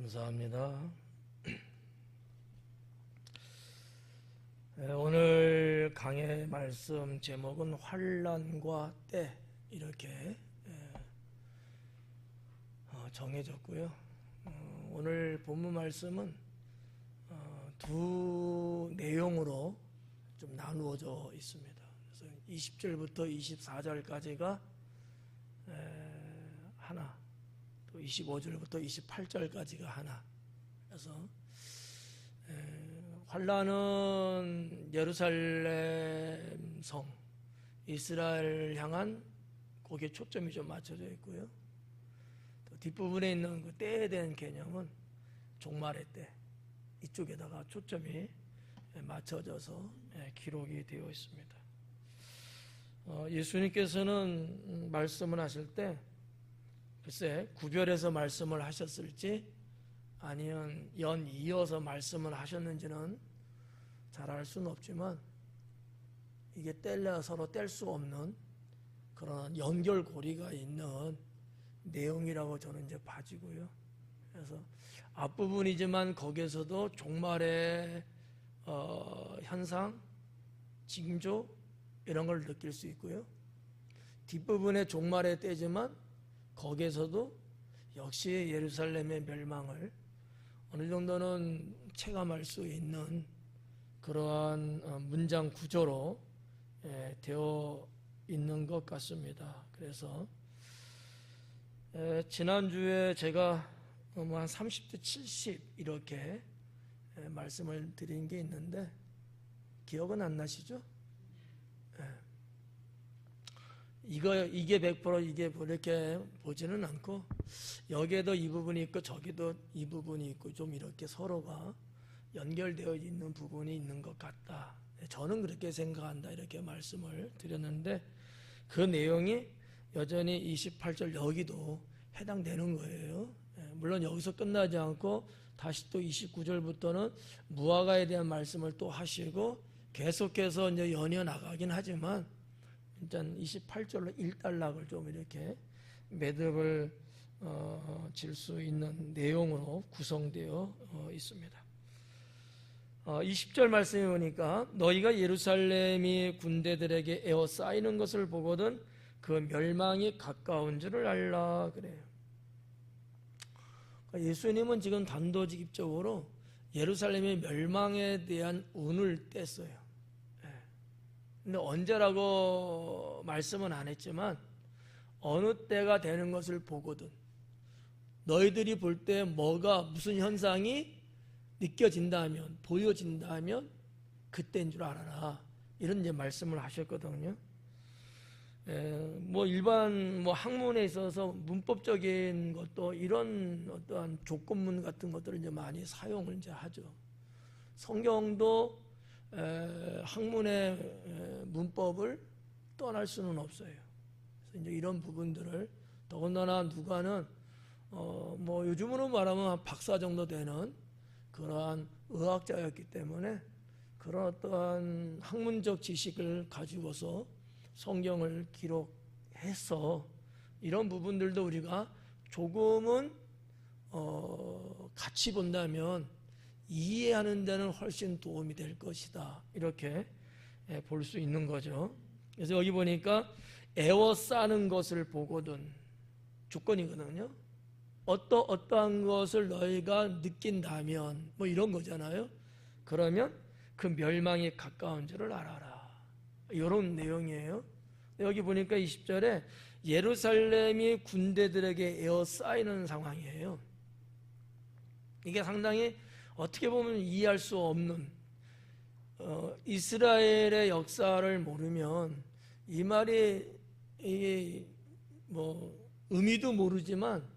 감사합니다. 오늘 강의 말씀 제목은 환난과 때 이렇게 정해졌고요. 오늘 본문 말씀은 두 내용으로 좀 나누어져 있습니다. 그래서 20절부터 24절까지가 하나, 또 25절부터 28절까지가 하나. 그래서 환난은 예루살렘 성, 이스라엘 향한 거기에 초점이 좀 맞춰져 있고요. 또 뒷부분에 있는 그 때에 대한 개념은 종말의 때, 이쪽에다가 초점이 맞춰져서 기록이 되어 있습니다. 예수님께서는 말씀을 하실 때 글쎄 구별해서 말씀을 하셨을지 아니면 연이어서 말씀을 하셨는지는 잘 알 수는 없지만 이게 서로 뗄 수 없는 그런 연결고리가 있는 내용이라고 저는 이제 봐지고요. 그래서 앞부분이지만 거기에서도 종말의 현상, 징조 이런 걸 느낄 수 있고요. 뒷부분에 종말의 때지만 거기에서도 역시 예루살렘의 멸망을 어느 정도는 체감할 수 있는 그러한 문장 구조로 되어 있는 것 같습니다. 그래서 지난주에 제가 한 30대 70 이렇게 말씀을 드린 게 있는데 기억은 안 나시죠? 이게 100% 이게 이렇게 보지는 않고 여기에도 이 부분이 있고 저기도 이 부분이 있고 좀 이렇게 서로가 연결되어 있는 부분이 있는 것 같다. 저는 그렇게 생각한다. 이렇게 말씀을 드렸는데 그 내용이 여전히 28절 여기도 해당되는 거예요. 물론 여기서 끝나지 않고 다시 또 29절부터는 무화과에 대한 말씀을 또 하시고 계속해서 이제 연이어 나가긴 하지만 일단 28절로 일단락을 좀 이렇게 매듭을 질 수 있는 내용으로 구성되어 있습니다. 20절 말씀에 보니까 너희가 예루살렘이 군대들에게 에워싸이는 것을 보거든 그 멸망이 가까운 줄을 알라 그래요. 예수님은 지금 단도직입적으로 예루살렘의 멸망에 대한 운을 뗐어요. 근데 언제라고 말씀은 안 했지만 어느 때가 되는 것을 보거든 너희들이 볼 때 뭐가 무슨 현상이 느껴진다면 보여진다면 그때인 줄 알아라 이런 이제 말씀을 하셨거든요. 뭐 일반 학문에 있어서 문법적인 것도 이런 어떠한 조건문 같은 것들을 이제 많이 사용을 이제 하죠. 성경도 학문의 문법을 떠날 수는 없어요. 그래서 이제 이런 부분들을 더군다나 누가는 뭐 요즘으로 말하면 박사 정도 되는 그러한 의학자였기 때문에 그런 어떠한 학문적 지식을 가지고서 성경을 기록해서 이런 부분들도 우리가 조금은 같이 본다면 이해하는 데는 훨씬 도움이 될 것이다. 이렇게 볼 수 있는 거죠. 그래서 여기 보니까 애워싸는 것을 보거든 조건이거든요. 어떠한 것을 너희가 느낀다면 뭐 이런 거잖아요. 그러면 그 멸망이 가까운 줄을 알아라. 이런 내용이에요. 여기 보니까 20절에 예루살렘이 군대들에게 에워싸이는 상황이에요. 이게 상당히 어떻게 보면 이해할 수 없는 이스라엘의 역사를 모르면 이 말이 이게 뭐 의미도 모르지만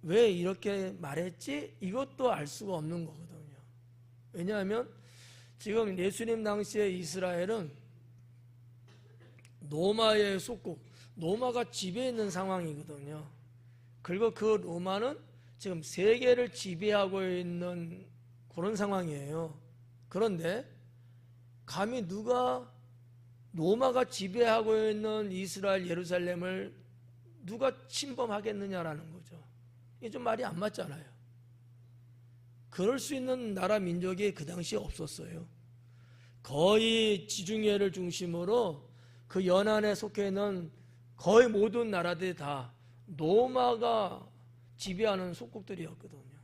왜 이렇게 말했지? 이것도 알 수가 없는 거거든요. 왜냐하면 지금 예수님 당시에 이스라엘은 로마의 속국, 로마가 지배해 있는 상황이거든요. 그리고 그 로마는 지금 세계를 지배하고 있는 그런 상황이에요. 그런데 감히 누가 로마가 지배하고 있는 이스라엘 예루살렘을 누가 침범하겠느냐라는 거죠. 이게 좀 말이 안 맞잖아요. 그럴 수 있는 나라 민족이 그 당시에 없었어요. 거의 지중해를 중심으로 그 연안에 속해 있는 거의 모든 나라들이 다 로마가 지배하는 속국들이었거든요.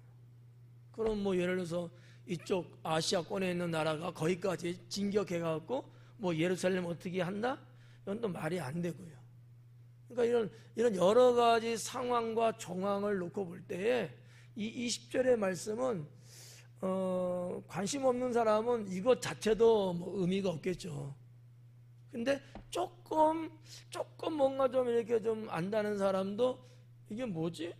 그럼 뭐 예를 들어서 이쪽 아시아권에 있는 나라가 거기까지 진격해갖고 뭐 예루살렘 어떻게 한다? 이건 또 말이 안 되고요. 그러니까 이런 여러 가지 상황과 정황을 놓고 볼 때에 이 20절의 말씀은 관심 없는 사람은 이것 자체도 뭐 의미가 없겠죠. 근데 조금 뭔가 좀 이렇게 좀 안다는 사람도 이게 뭐지?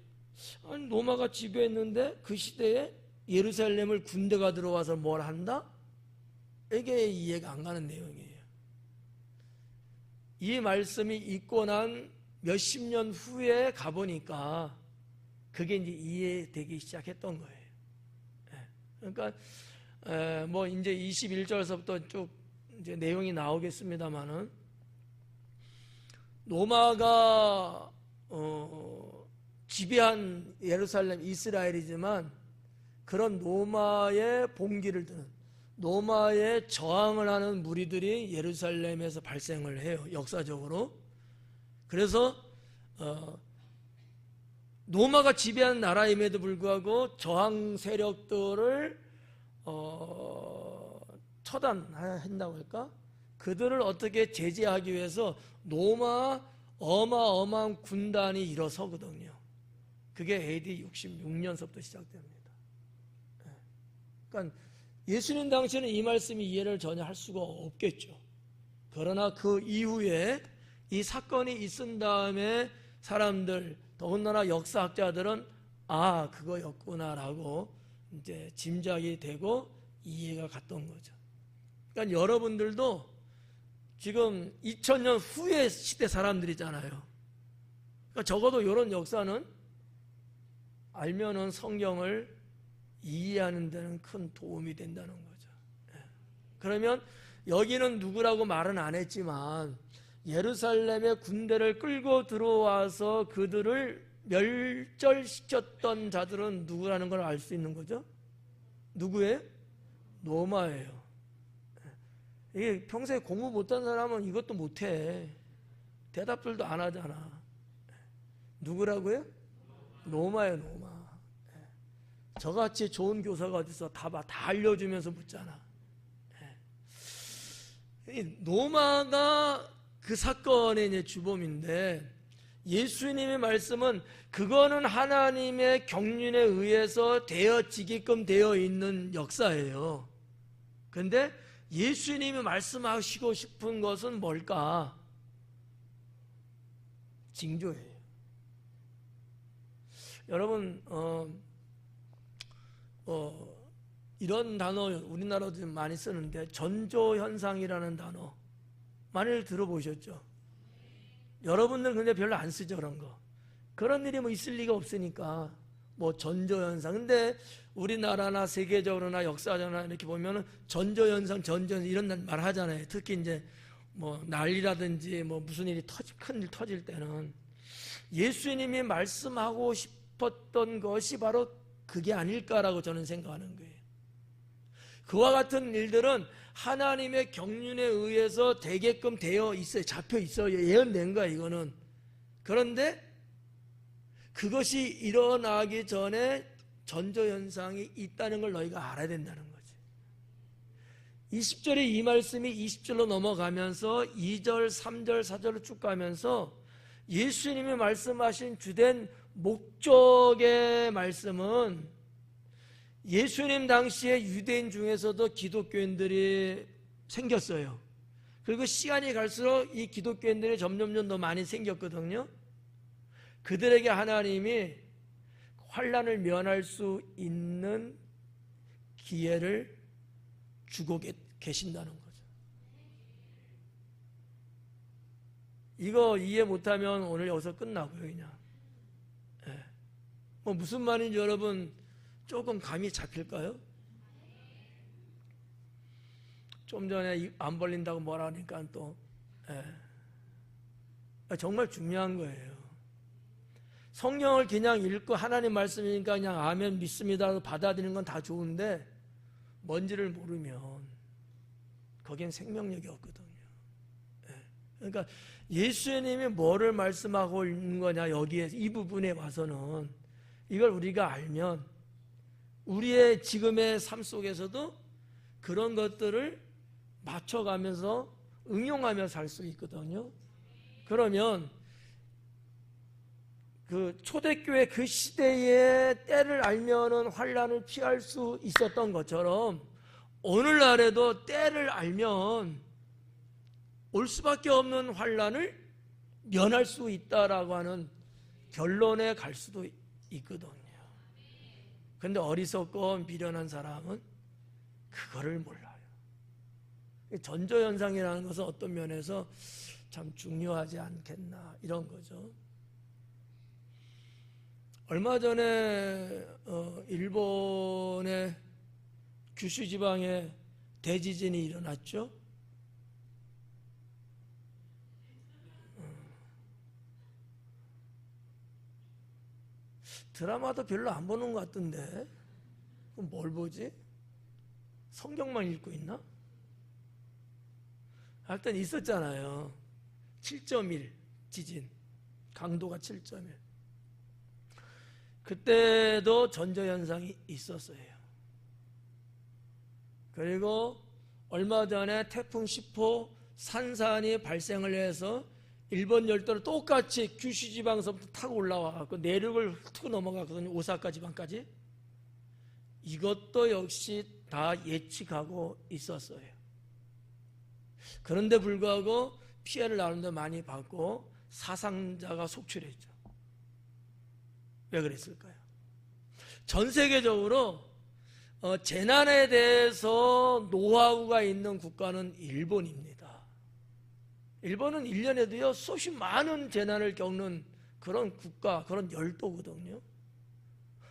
아니, 로마가 지배했는데 그 시대에 예루살렘을 군대가 들어와서 뭘 한다? 이게 이해가 안 가는 내용이에요. 이 말씀이 있고 난 몇십 년 후에 가보니까 그게 이제 이해되기 시작했던 거예요. 그러니까 뭐 이제 21절서부터 쭉 이제 내용이 나오겠습니다만은 로마가 지배한 예루살렘 이스라엘이지만 그런 로마의 봉기를 드는 로마에 저항을 하는 무리들이 예루살렘에서 발생을 해요. 역사적으로. 그래서 로마가 지배한 나라임에도 불구하고 저항 세력들을 처단한다고 할까? 그들을 어떻게 제재하기 위해서 로마 어마어마한 군단이 일어서거든요. 그게 AD 66년서부터 시작됩니다. 그러니까 예수님 당시에는 이 말씀이 이해를 전혀 할 수가 없겠죠. 그러나 그 이후에 이 사건이 있은 다음에 사람들, 더군다나 역사학자들은 아, 그거였구나라고 이제 짐작이 되고 이해가 갔던 거죠. 그러니까 여러분들도 지금 2000년 후의 시대 사람들이잖아요. 그러니까 적어도 이런 역사는 알면은 성경을 이해하는 데는 큰 도움이 된다는 거죠. 그러면 여기는 누구라고 말은 안 했지만 예루살렘의 군대를 끌고 들어와서 그들을 멸절시켰던 자들은 누구라는 걸 알 수 있는 거죠? 누구예요? 로마예요. 이게 평소에 공부 못한 사람은 이것도 못해. 대답들도 안 하잖아. 누구라고요? 로마예요, 로마. 저같이 좋은 교사가 어디서 다 알려주면서 묻잖아. 로마가 그 사건의 이제 주범인데 예수님의 말씀은 그거는 하나님의 경륜에 의해서 되어지게끔 되어 있는 역사예요. 그런데 예수님이 말씀하시고 싶은 것은 뭘까? 징조예요. 여러분 이런 단어 우리나라도 많이 쓰는데 전조현상이라는 단어 많이 들어보셨죠? 여러분들 근데 별로 안 쓰죠, 그런 거. 그런 일이 뭐 있을 리가 없으니까 뭐 전조현상. 근데 우리나라나 세계적으로나 역사적으로나 이렇게 보면은 전조현상 이런 말 하잖아요. 특히 이제 뭐 난리라든지 뭐 무슨 일이 큰일 터질 때는 예수님이 말씀하고 싶었던 것이 바로 그게 아닐까라고 저는 생각하는 거예요. 그와 같은 일들은 하나님의 경륜에 의해서 되게끔 되어 있어요. 잡혀 있어요. 예언된 거야, 이거는. 그런데 그것이 일어나기 전에 전조현상이 있다는 걸 너희가 알아야 된다는 거지. 20절에 이 말씀이 20절로 넘어가면서 2절, 3절, 4절로 쭉 가면서 예수님이 말씀하신 주된 목적의 말씀은 예수님 당시에 유대인 중에서도 기독교인들이 생겼어요. 그리고 시간이 갈수록 이 기독교인들이 점점 더 많이 생겼거든요. 그들에게 하나님이 환난을 면할 수 있는 기회를 주고 계신다는 거죠. 이거 이해 못하면 오늘 여기서 끝나고요, 그냥. 뭐 무슨 말인지 여러분 조금 감이 잡힐까요? 좀 전에 입 안 벌린다고 뭐라 하니까 또 정말 중요한 거예요. 성경을 그냥 읽고 하나님 말씀이니까 그냥 아멘 믿습니다 받아들이는 건 다 좋은데 뭔지를 모르면 거기엔 생명력이 없거든요. 그러니까 예수님이 뭐를 말씀하고 있는 거냐, 여기에 이 부분에 와서는 이걸 우리가 알면 우리의 지금의 삶 속에서도 그런 것들을 맞춰가면서 응용하며 살 수 있거든요. 그러면 그 초대교회 그 시대의 때를 알면은 환란을 피할 수 있었던 것처럼 오늘날에도 때를 알면 올 수밖에 없는 환란을 면할 수 있다라고 하는 결론에 갈 수도 있거든요. 그런데 어리석고 미련한 사람은 그거를 몰라요. 전조현상이라는 것은 어떤 면에서 참 중요하지 않겠나 이런 거죠. 얼마 전에 일본의 규슈 지방에 대지진이 일어났죠. 드라마도 별로 안 보는 것 같던데 그럼 뭘 보지? 성경만 읽고 있나? 하여튼 있었잖아요. 7.1 지진, 강도가 7.1. 그때도 전조현상이 있었어요. 그리고 얼마 전에 태풍 10호 산산이 발생을 해서 일본 열도를 똑같이 규슈 지방서부터 타고 올라와서 내륙을 툭 넘어갔거든요. 오사카 지방까지. 이것도 역시 다 예측하고 있었어요. 그런데 불구하고 피해를 나름대로 많이 받고 사상자가 속출했죠. 왜 그랬을까요? 전 세계적으로 재난에 대해서 노하우가 있는 국가는 일본입니다. 일본은 1년에도요 수십 많은 재난을 겪는 그런 국가, 그런 열도거든요.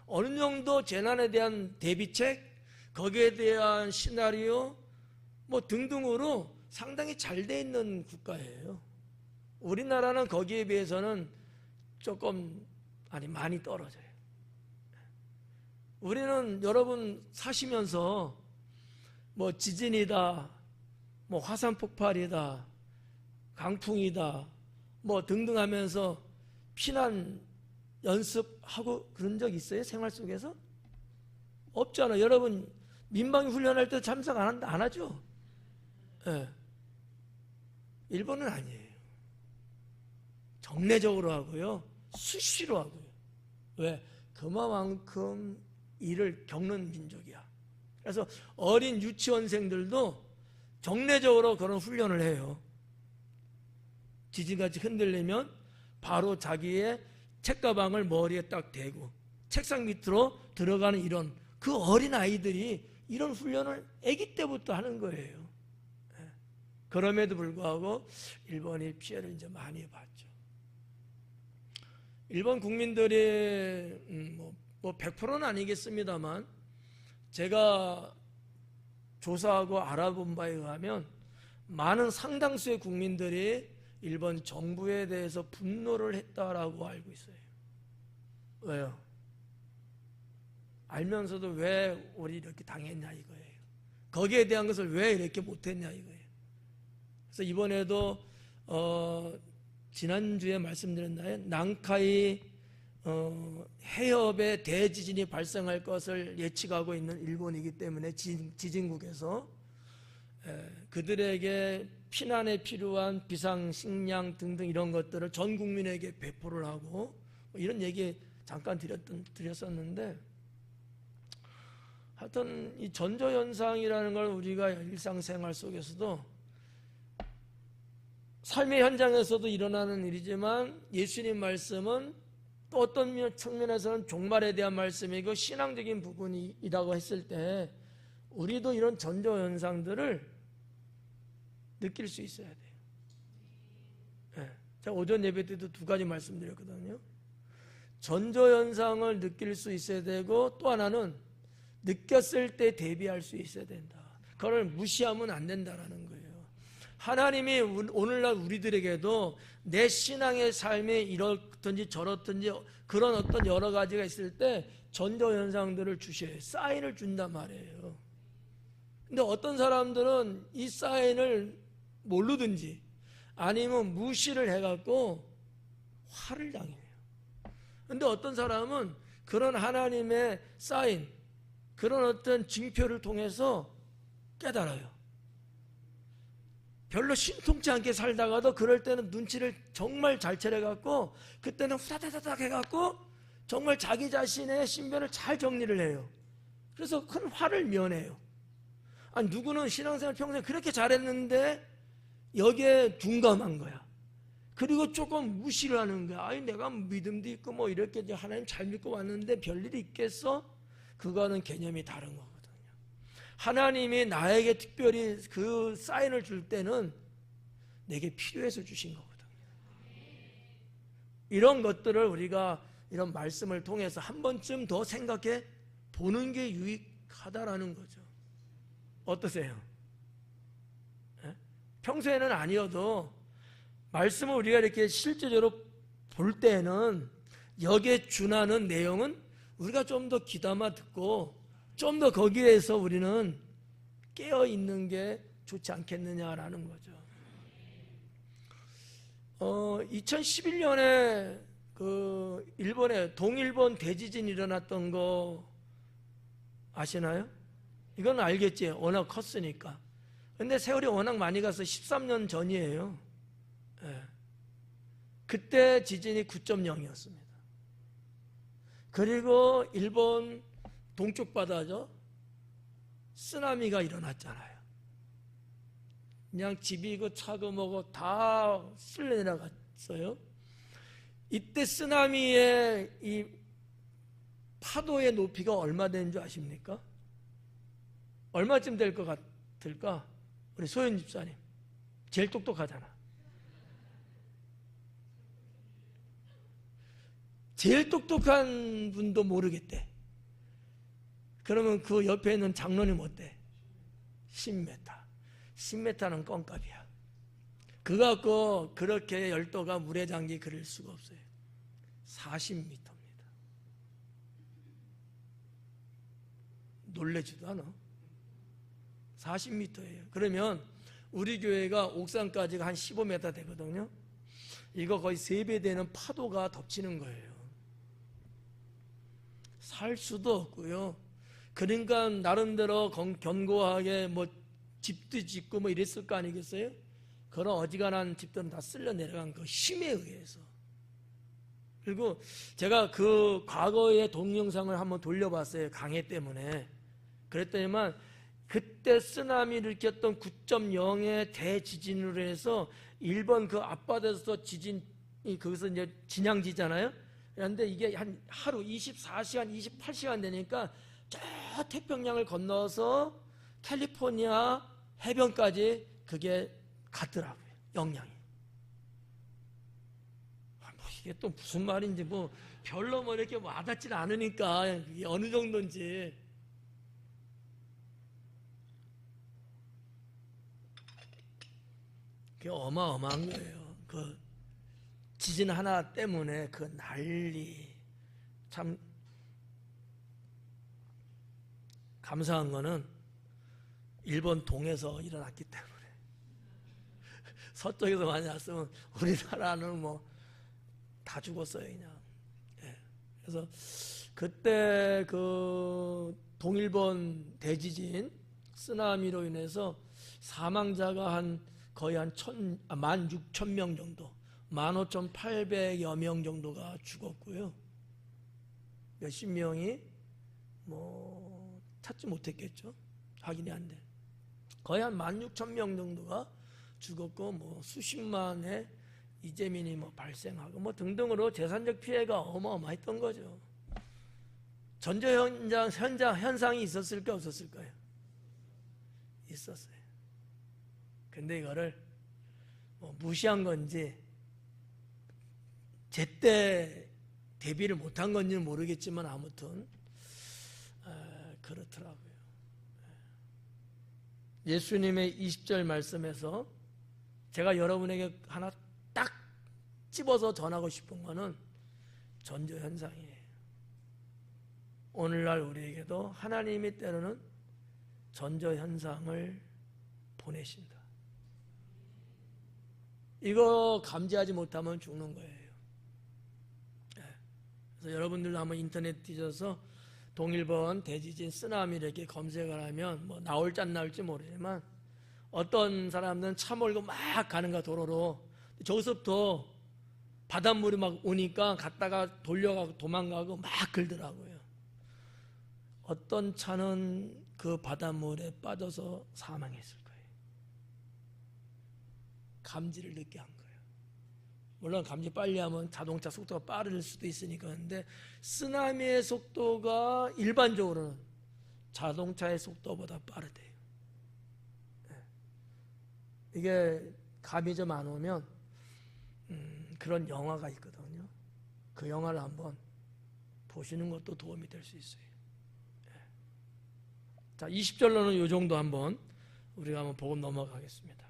어느 정도 재난에 대한 대비책, 거기에 대한 시나리오 뭐 등등으로 상당히 잘 돼 있는 국가예요. 우리나라는 거기에 비해서는 조금 많이 떨어져요. 우리는 여러분 사시면서 뭐 지진이다, 뭐 화산 폭발이다, 강풍이다, 뭐 등등 하면서 피난 연습하고 그런 적 있어요? 생활 속에서? 없잖아요. 여러분 민방위 훈련할 때 참석 안 하죠? 네. 일본은 아니에요. 정례적으로 하고요. 수시로 하고요. 왜? 그만큼 일을 겪는 민족이야. 그래서 어린 유치원생들도 정례적으로 그런 훈련을 해요. 지진같이 흔들리면 바로 자기의 책가방을 머리에 딱 대고 책상 밑으로 들어가는 이런 그 어린 아이들이 이런 훈련을 아기 때부터 하는 거예요. 그럼에도 불구하고 일본이 피해를 이제 많이 봤죠. 일본 국민들이 뭐 100%는 아니겠습니다만 제가 조사하고 알아본 바에 의하면 많은 상당수의 국민들이 일본 정부에 대해서 분노를 했다라고 알고 있어요. 왜요? 알면서도 왜 우리 이렇게 당했냐 이거예요. 거기에 대한 것을 왜 이렇게 못했냐 이거예요. 그래서 이번에도 지난주에 말씀드렸나요? 난카이 해협에 대지진이 발생할 것을 예측하고 있는 일본이기 때문에 지진국에서 그들에게 피난에 필요한 비상 식량 등등 이런 것들을 전 국민에게 배포를 하고 이런 얘기 잠깐 드렸었는데 하여튼 이 전조현상이라는 걸 우리가 일상생활 속에서도 삶의 현장에서도 일어나는 일이지만 예수님 말씀은 또 어떤 측면에서는 종말에 대한 말씀이고 신앙적인 부분이라고 했을 때 우리도 이런 전조현상들을 느낄 수 있어야 돼요. 네. 제가 오전 예배 때도 두 가지 말씀드렸거든요. 전조현상을 느낄 수 있어야 되고 또 하나는 느꼈을 때 대비할 수 있어야 된다. 그걸 무시하면 안 된다라는 거예요. 하나님이 오늘날 우리들에게도 내 신앙의 삶이 이렇든지 저렇든지 그런 어떤 여러 가지가 있을 때 전조현상들을 주셔요. 사인을 준단 말이에요. 근데 어떤 사람들은 이 사인을 모르든지 아니면 무시를 해갖고 화를 당해요. 근데 어떤 사람은 그런 하나님의 사인, 그런 어떤 징표를 통해서 깨달아요. 별로 신통치 않게 살다가도 그럴 때는 눈치를 정말 잘 차려갖고 그때는 후다다닥 해갖고 정말 자기 자신의 신변을 잘 정리를 해요. 그래서 큰 화를 면해요. 아니, 누구는 신앙생활 평생 그렇게 잘했는데 여기에 둔감한 거야. 그리고 조금 무시를 하는 거야. 아니, 내가 믿음도 있고 뭐 이렇게 하나님 잘 믿고 왔는데 별일이 있겠어? 그거는 개념이 다른 거거든요. 하나님이 나에게 특별히 그 사인을 줄 때는 내게 필요해서 주신 거거든요. 이런 것들을 우리가 이런 말씀을 통해서 한 번쯤 더 생각해 보는 게 유익하다라는 거죠. 어떠세요? 네? 평소에는 아니어도 말씀을 우리가 이렇게 실제적으로 볼 때는 여기에 준하는 내용은 우리가 좀 더 귀담아 듣고 좀 더 거기에서 우리는 깨어 있는 게 좋지 않겠느냐라는 거죠. 2011년에 그 일본에 동일본 대지진이 일어났던 거 아시나요? 이건 알겠지. 워낙 컸으니까. 근데 세월이 워낙 많이 가서 13년 전이에요. 네. 그때 지진이 9.0이었습니다. 그리고 일본 동쪽 바다죠. 쓰나미가 일어났잖아요. 그냥 집이 그 차고 뭐고 다 쓸려 내려갔어요. 이때 쓰나미의 이 파도의 높이가 얼마 되는 줄 아십니까? 얼마쯤 될 것 같을까? 우리 소연 집사님 제일 똑똑하잖아. 제일 똑똑한 분도 모르겠대. 그러면 그 옆에 있는 장로님 어때? 10m. 10m는 껌값이야. 그거 갖고 그렇게 열도가 물에 잠기 그럴 수가 없어요. 40m입니다. 놀래지도 않아. 40m예요. 그러면 우리 교회가 옥상까지가 한 15m 되거든요. 이거 거의 3배 되는 파도가 덮치는 거예요. 살 수도 없고요. 그러니까 나름대로 견고하게 뭐 집도 짓고 뭐 이랬을 거 아니겠어요? 그런 어지간한 집들은 다 쓸려 내려간 그 힘에 의해서. 그리고 제가 그 과거의 동영상을 한번 돌려봤어요. 강해 때문에. 그랬더니만 그때 쓰나미를 일으켰던 9.0의 대지진으로 해서 일본 그 앞바다에서 지진이 거기서 이제 진양지잖아요. 그런데 이게 한 하루 24시간, 28시간 되니까 저 태평양을 건너서 캘리포니아 해변까지 그게 갔더라고요. 영향이. 뭐 이게 또 무슨 말인지 뭐 별로 뭐 이렇게 와닿지는 않으니까 이게 어느 정도인지. 그게 어마어마한 거예요. 그 지진 하나 때문에 그 난리. 참 감사한 거는 일본 동에서 일어났기 때문에. 서쪽에서 많이 왔으면 우리나라는 뭐 다 죽었어요 그냥. 예. 그래서 그때 그 동일본 대지진 쓰나미로 인해서 사망자가 거의 한 16,000명 정도, 15,800여 명 정도가 죽었고요. 몇십 명이 뭐 찾지 못했겠죠. 확인이 안 돼. 거의 한 16,000명 정도가 죽었고 뭐 수십만의 이재민이 뭐 발생하고 뭐 등등으로 재산적 피해가 어마어마했던 거죠. 전조 현상이 있었을까 없었을까요? 있었어요. 근데 이거를 뭐 무시한 건지 제때 대비를 못한 건지는 모르겠지만 아무튼 그렇더라고요. 예수님의 20절 말씀에서 제가 여러분에게 하나 딱 집어서 전하고 싶은 거는 전조현상이에요. 오늘날 우리에게도 하나님이 때로는 전조현상을 보내신다. 이거 감지하지 못하면 죽는 거예요. 그래서 여러분들도 한번 인터넷 뒤져서 동일본 대지진 쓰나미 이렇게 검색을 하면 뭐 나올지 안 나올지 모르지만 어떤 사람들은 차 몰고 막 가는가 도로로 저기서부터 바닷물이 막 오니까 갔다가 돌려가고 도망가고 막 걸더라고요. 어떤 차는 그 바닷물에 빠져서 사망했을 거예요. 감지를 늦게 한 거예요. 물론 감지 빨리 하면 자동차 속도가 빠를 수도 있으니까. 근데 쓰나미의 속도가 일반적으로는 자동차의 속도보다 빠르대요. 이게 감이 좀 안 오면 그런 영화가 있거든요. 그 영화를 한번 보시는 것도 도움이 될 수 있어요. 자, 20절로는 이 정도 한번 우리가 한번 보고 넘어가겠습니다.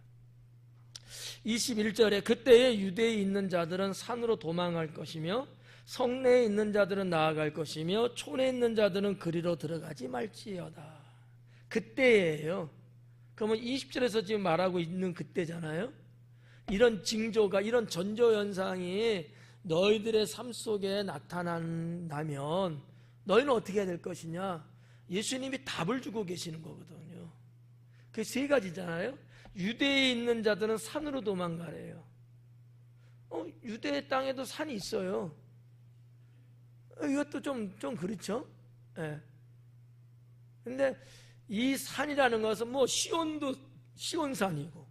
21절에 그때에 유대에 있는 자들은 산으로 도망할 것이며 성내에 있는 자들은 나아갈 것이며 촌에 있는 자들은 그리로 들어가지 말지어다. 그때예요. 그러면 20절에서 지금 말하고 있는 그때잖아요. 이런 징조가, 이런 전조현상이 너희들의 삶 속에 나타난다면 너희는 어떻게 해야 될 것이냐? 예수님이 답을 주고 계시는 거거든요. 그 세 가지잖아요. 유대에 있는 자들은 산으로 도망가래요. 유대 땅에도 산이 있어요. 이것도 좀 그렇죠. 예. 근데 이 산이라는 것은 뭐 시온도 시온산이고,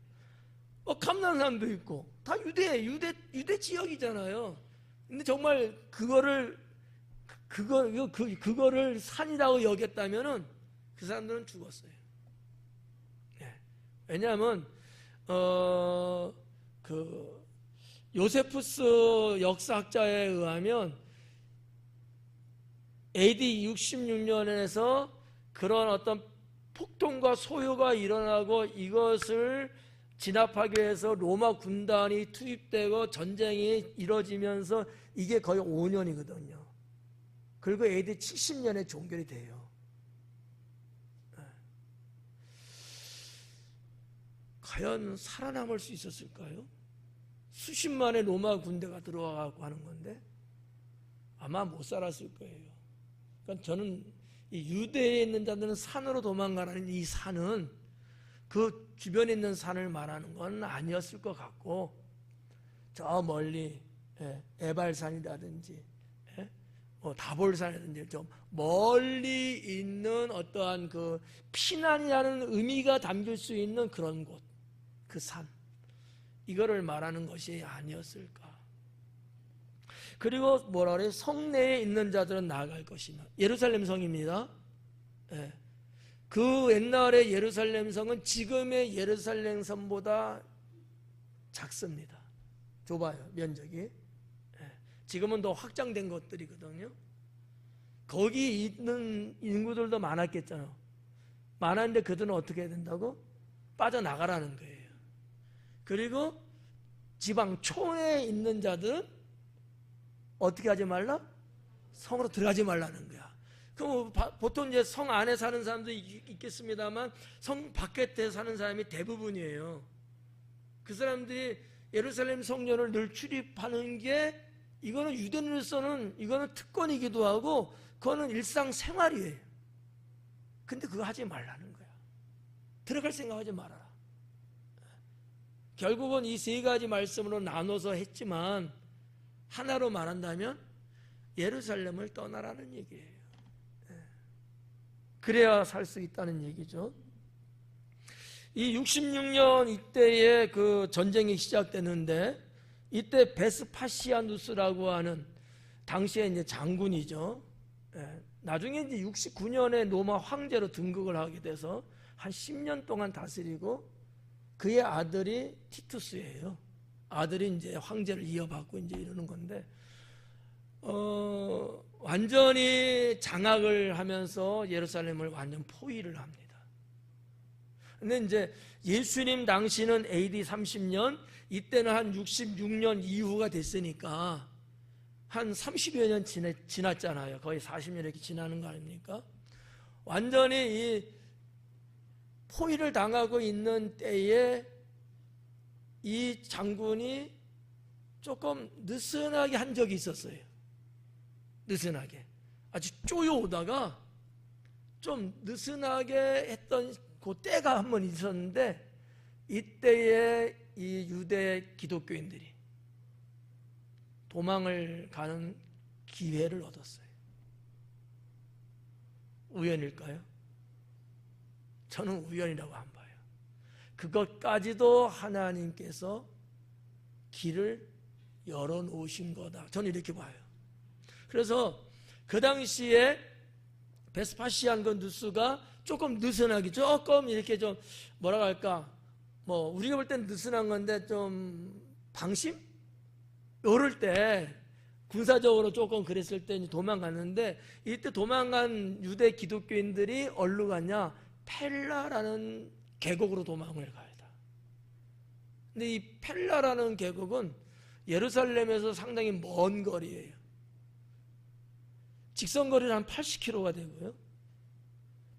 감난산도 있고, 다 유대 지역이잖아요. 근데 정말 그거를 산이라고 여겼다면은 그 사람들은 죽었어요. 왜냐하면 그 요세푸스 역사학자에 의하면 AD 66년에서 그런 어떤 폭동과 소요가 일어나고 이것을 진압하기 위해서 로마 군단이 투입되고 전쟁이 이뤄지면서 이게 거의 5년이거든요. 그리고 AD 70년에 종결이 돼요. 과연 살아남을 수 있었을까요? 수십만의 로마 군대가 들어와가고 하는 건데 아마 못 살았을 거예요. 그러니까 저는 이 유대에 있는 자들은 산으로 도망가라는 이 산은 그 주변에 있는 산을 말하는 건 아니었을 것 같고, 저 멀리 에발산이라든지 뭐 다볼산이라든지 좀 멀리 있는 어떠한 그 피난이라는 의미가 담길 수 있는 그런 곳, 그 산, 이거를 말하는 것이 아니었을까. 그리고 뭐라 그래요? 성내에 있는 자들은 나아갈 것이며, 예루살렘 성입니다. 그 옛날의 예루살렘 성은 지금의 예루살렘 성보다 작습니다. 좁아요, 면적이. 지금은 더 확장된 것들이거든요. 거기 있는 인구들도 많았겠잖아요. 많았는데 그들은 어떻게 해야 된다고? 빠져나가라는 거예요. 그리고 지방 촌에 있는 자들은 어떻게 하지 말라? 성으로 들어가지 말라는 거야. 그럼 보통 이제 성 안에 사는 사람도 있겠습니다만 성 바깥에 사는 사람이 대부분이에요. 그 사람들이 예루살렘 성전을 늘 출입하는 게, 이거는 유대인으로서는 이거는 특권이기도 하고 그거는 일상생활이에요. 근데 그거 하지 말라는 거야. 들어갈 생각하지 말아라. 결국은 이 세 가지 말씀으로 나눠서 했지만 하나로 말한다면 예루살렘을 떠나라는 얘기예요. 그래야 살 수 있다는 얘기죠. 이 66년 이때에 그 전쟁이 시작되는데, 이때 베스파시아누스라고 하는 당시에 이제 장군이죠. 나중에 이제 69년에 로마 황제로 등극을 하게 돼서 한 10년 동안 다스리고, 그의 아들이 티투스예요. 아들이 이제 황제를 이어받고 이제 이러는 건데, 완전히 장악을 하면서 예루살렘을 완전 포위를 합니다. 근데 이제 예수님 당시는 AD 30년, 이때는 한 66년 이후가 됐으니까 한 30여 년 지났잖아요. 거의 40년 이렇게 지나는 거 아닙니까? 완전히 이 포위를 당하고 있는 때에 이 장군이 조금 느슨하게 한 적이 있었어요. 느슨하게. 아주 쪼여오다가 좀 느슨하게 했던 그 때가 한 번 있었는데, 이때에 이 유대 기독교인들이 도망을 가는 기회를 얻었어요. 우연일까요? 저는 우연이라고 안 봐요. 그것까지도 하나님께서 길을 열어놓으신 거다, 저는 이렇게 봐요. 그래서 그 당시에 베스파시안 그 누스가 조금 느슨하게, 조금 이렇게 좀 뭐라고 할까, 뭐 우리가 볼 땐 느슨한 건데 좀 방심? 이럴 때 군사적으로 조금 그랬을 때 도망갔는데, 이때 도망간 유대 기독교인들이 어디로 갔냐? 펠라라는 계곡으로 도망을 가야 돼. 근데 이 펠라라는 계곡은 예루살렘에서 상당히 먼 거리예요. 직선거리는 한 80km가 되고요,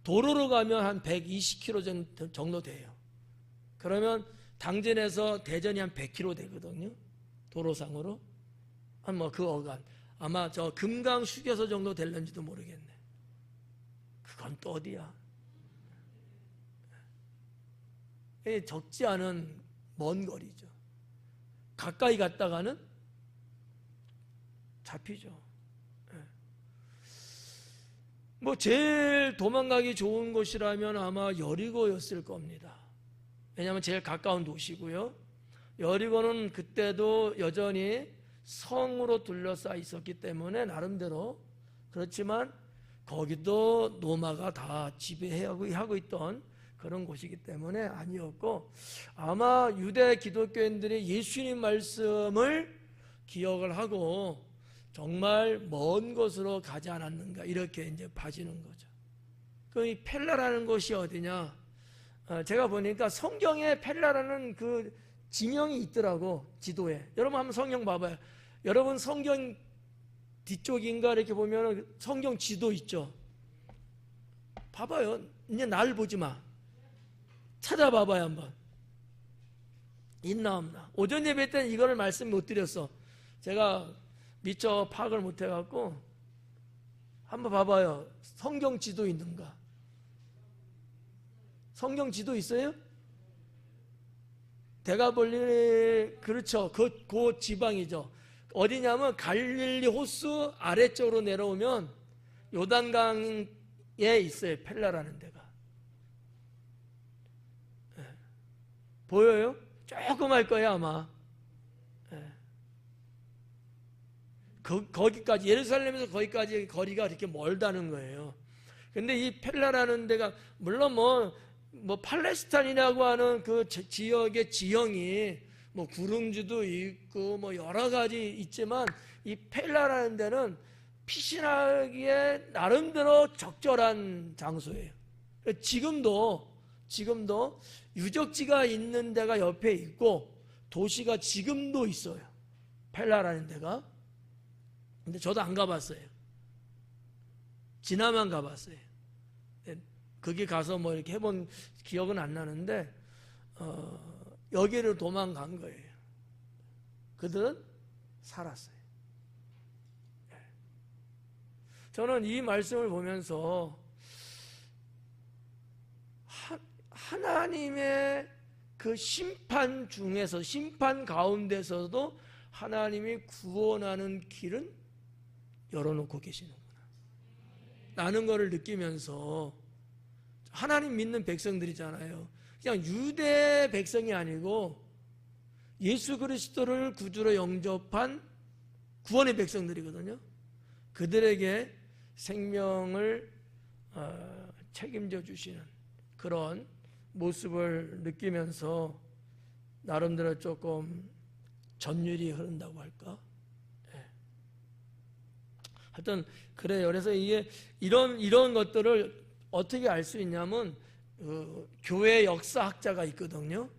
도로로 가면 한 120km 정도 돼요. 그러면 당진에서 대전이 한 100km 되거든요, 도로상으로. 한 뭐 그 어간, 아마 저 금강 휴게소 정도 될는지도 모르겠네. 그건 또 어디야? 적지 않은 먼 거리죠. 가까이 갔다가는 잡히죠. 뭐 제일 도망가기 좋은 곳이라면 아마 여리고였을 겁니다. 왜냐하면 제일 가까운 도시고요. 여리고는 그때도 여전히 성으로 둘러싸여 있었기 때문에 나름대로, 그렇지만 거기도 로마가 다 지배하고 있던 그런 곳이기 때문에 아니었고, 아마 유대 기독교인들이 예수님 말씀을 기억을 하고 정말 먼 곳으로 가지 않았는가, 이렇게 이제 봐지는 거죠. 그 이 펠라라는 곳이 어디냐? 제가 보니까 성경에 펠라라는 그 지명이 있더라고, 지도에. 여러분 한번 성경 봐봐요. 여러분 성경 뒤쪽인가 이렇게 보면 성경 지도 있죠. 봐봐요. 이제 날 보지 마. 찾아봐봐요 한번. 있나 없나. 오전 예배 때는 이거를 말씀 못 드렸어. 제가 미처 파악을 못 해갖고. 한번 봐봐요. 성경 지도 있는가. 성경 지도 있어요? 대가볼리, 그렇죠. 그 지방이죠. 어디냐면 갈릴리 호수 아래쪽으로 내려오면 요단강에 있어요, 펠라라는 데가. 보여요? 조금 할 거예요 아마. 거기까지, 예루살렘에서 거기까지 거리가 이렇게 멀다는 거예요. 근데 이 펠라라는 데가, 물론 뭐 팔레스타인이라고 하는 그 지역의 지형이 뭐 구릉지도 있고 뭐 여러 가지 있지만, 이 펠라라는 데는 피신하기에 나름대로 적절한 장소예요. 지금도 유적지가 있는 데가 옆에 있고 도시가 지금도 있어요, 펠라라는 데가. 근데 저도 안 가봤어요. 지나만 가봤어요. 거기 가서 뭐 이렇게 해본 기억은 안 나는데, 여기를 도망간 거예요. 그들은 살았어요. 저는 이 말씀을 보면서 하나님의 그 심판 중에서, 심판 가운데서도 하나님이 구원하는 길은 열어놓고 계시는구나 라는 것을 느끼면서, 하나님 믿는 백성들이잖아요. 그냥 유대 백성이 아니고 예수 그리스도를 구주로 영접한 구원의 백성들이거든요. 그들에게 생명을 책임져 주시는 그런 모습을 느끼면서 나름대로 조금 전율이 흐른다고 할까? 하여튼 그래요. 그래서 이게 이런 것들을 어떻게 알 수 있냐면, 교회 역사학자가 있거든요.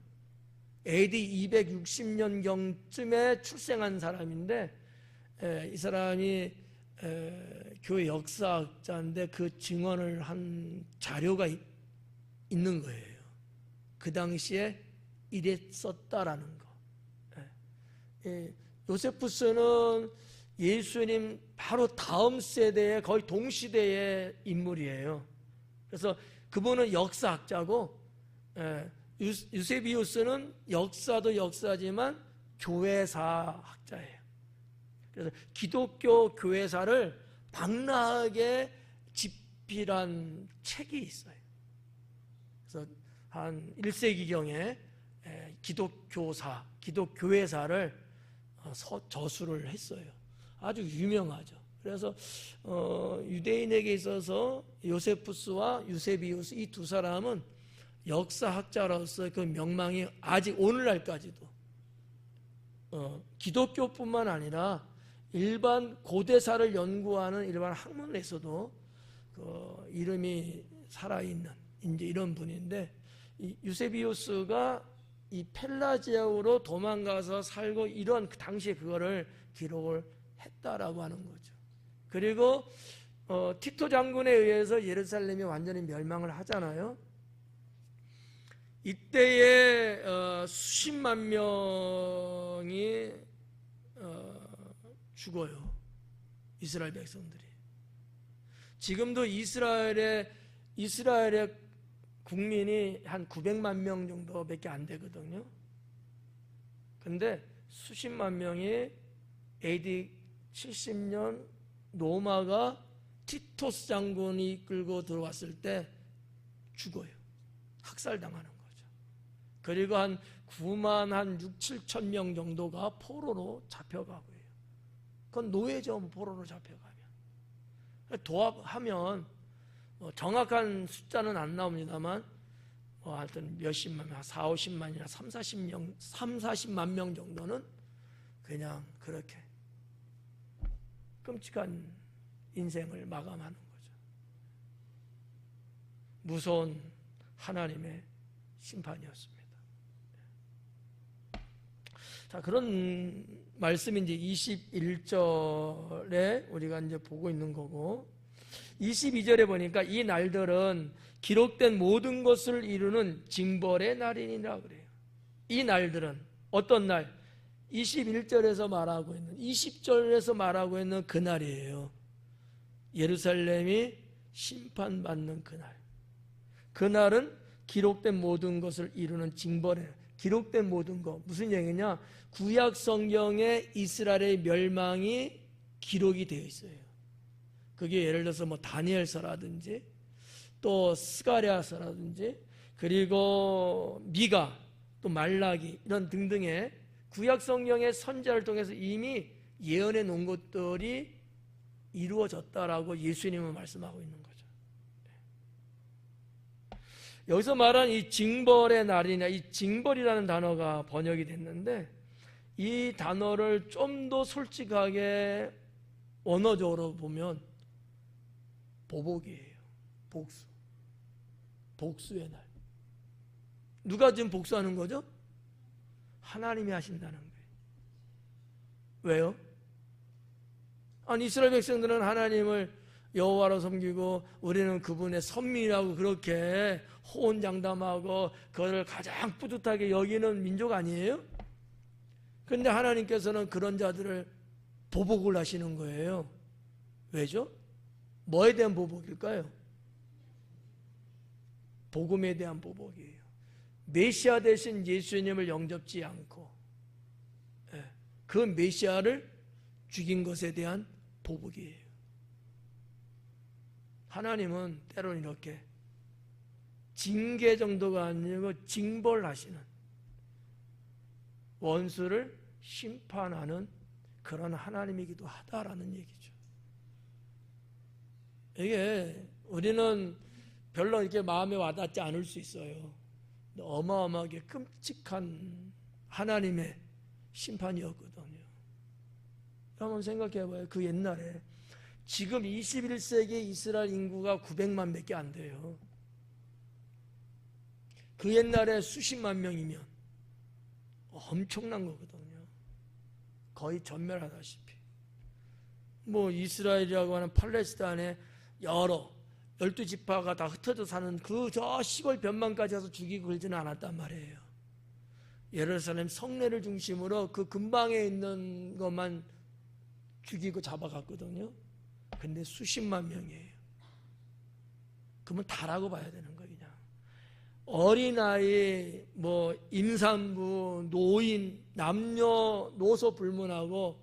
AD 260년경쯤에 출생한 사람인데 이 사람이 교회 역사학자인데 그 증언을 한 자료가 있는 거예요. 그 당시에 이랬었다라는 거. 요세푸스는 예수님 바로 다음 세대의 거의 동시대의 인물이에요. 그래서 그분은 역사학자고 유세비우스는 역사도 역사지만 교회사 학자예요. 그래서 기독교 교회사를 방라하게 집필한 책이 있어요. 그래서 한 1세기경에 기독교사, 기독교회사를 저술을 했어요. 아주 유명하죠. 그래서 유대인에게 있어서 요세푸스와 유세비우스 이 두 사람은 역사학자로서 그 명망이 아직 오늘날까지도 기독교뿐만 아니라 일반 고대사를 연구하는 일반 학문에서도 그 이름이 살아있는 이제 이런 분인데, 이 유세비우스가 이 펠라지아로 도망가서 살고 이런 그 당시에 그거를 기록을 했다라고 하는 거죠. 그리고 티토 장군에 의해서 예루살렘이 완전히 멸망을 하잖아요. 이때에 수십만 명이 죽어요. 이스라엘 백성들이. 지금도 이스라엘의 국민이 한 900만 명 정도밖에 안 되거든요. 근데 수십만 명이 AD 70년 로마가 티토스 장군이 이끌고 들어왔을 때 죽어요. 학살당하는 거죠. 그리고 한 9만 한 6, 7천 명 정도가 포로로 잡혀가고요. 그건 노예죠. 포로로 잡혀가면. 도합하면 정확한 숫자는 안 나옵니다만 하여튼 몇십만 명, 4, 50만이나 3, 40만 명 정도는 그냥 그렇게 끔찍한 인생을 마감하는 거죠. 무서운 하나님의 심판이었습니다. 자, 그런 말씀이 이제 21절에 우리가 이제 보고 있는 거고, 22절에 보니까 이 날들은 기록된 모든 것을 이루는 징벌의 날이니라 그래요. 이 날들은 어떤 날? 21절에서 말하고 있는, 20절에서 말하고 있는 그 날이에요. 예루살렘이 심판받는 그날. 그날은 기록된 모든 것을 이루는 징벌의 날. 기록된 모든 것, 무슨 얘기냐? 구약 성경에 이스라엘의 멸망이 기록이 되어 있어요. 그게 예를 들어서 뭐 다니엘서라든지 또 스가랴서라든지 그리고 미가 또 말라기 이런 등등의 구약 성경의 선지자를 통해서 이미 예언해 놓은 것들이 이루어졌다라고 예수님은 말씀하고 있는 거죠. 여기서 말한 이 징벌의 날이냐, 이 징벌이라는 단어가 번역이 됐는데 이 단어를 좀 더 솔직하게 원어적으로 보면 보복이에요. 복수. 복수의 날. 누가 지금 복수하는 거죠? 하나님이 하신다는 거예요. 왜요? 아니 이스라엘 백성들은 하나님을 여호와로 섬기고 우리는 그분의 선민이라고 그렇게 호언장담하고 그것을 가장 뿌듯하게 여기는 민족 아니에요? 그런데 하나님께서는 그런 자들을 보복을 하시는 거예요. 왜죠? 뭐에 대한 보복일까요? 복음에 대한 보복이에요. 메시아 대신 예수님을 영접지 않고 그 메시아를 죽인 것에 대한 보복이에요. 하나님은 때로는 이렇게 징계 정도가 아니고 징벌하시는, 원수를 심판하는 그런 하나님이기도 하다라는 얘기죠. 이게 우리는 별로 이렇게 마음에 와닿지 않을 수 있어요. 어마어마하게 끔찍한 하나님의 심판이었거든요. 한번 생각해봐요. 그 옛날에 지금 21세기 이스라엘 인구가 900만 밖에 안 돼요. 그 옛날에 수십만 명이면 엄청난 거거든요. 거의 전멸하다시피. 뭐 이스라엘이라고 하는 팔레스타인의 여러 12지파가 다 흩어져 사는 그 저 시골 변방까지 가서 죽이고 그러지는 않았단 말이에요. 예루살렘 성내를 중심으로 그 근방에 있는 것만 죽이고 잡아갔거든요. 근데 수십만 명이에요. 그러면 다라고 봐야 되는 거예요. 그냥 어린아이, 뭐 임산부, 노인, 남녀노소 불문하고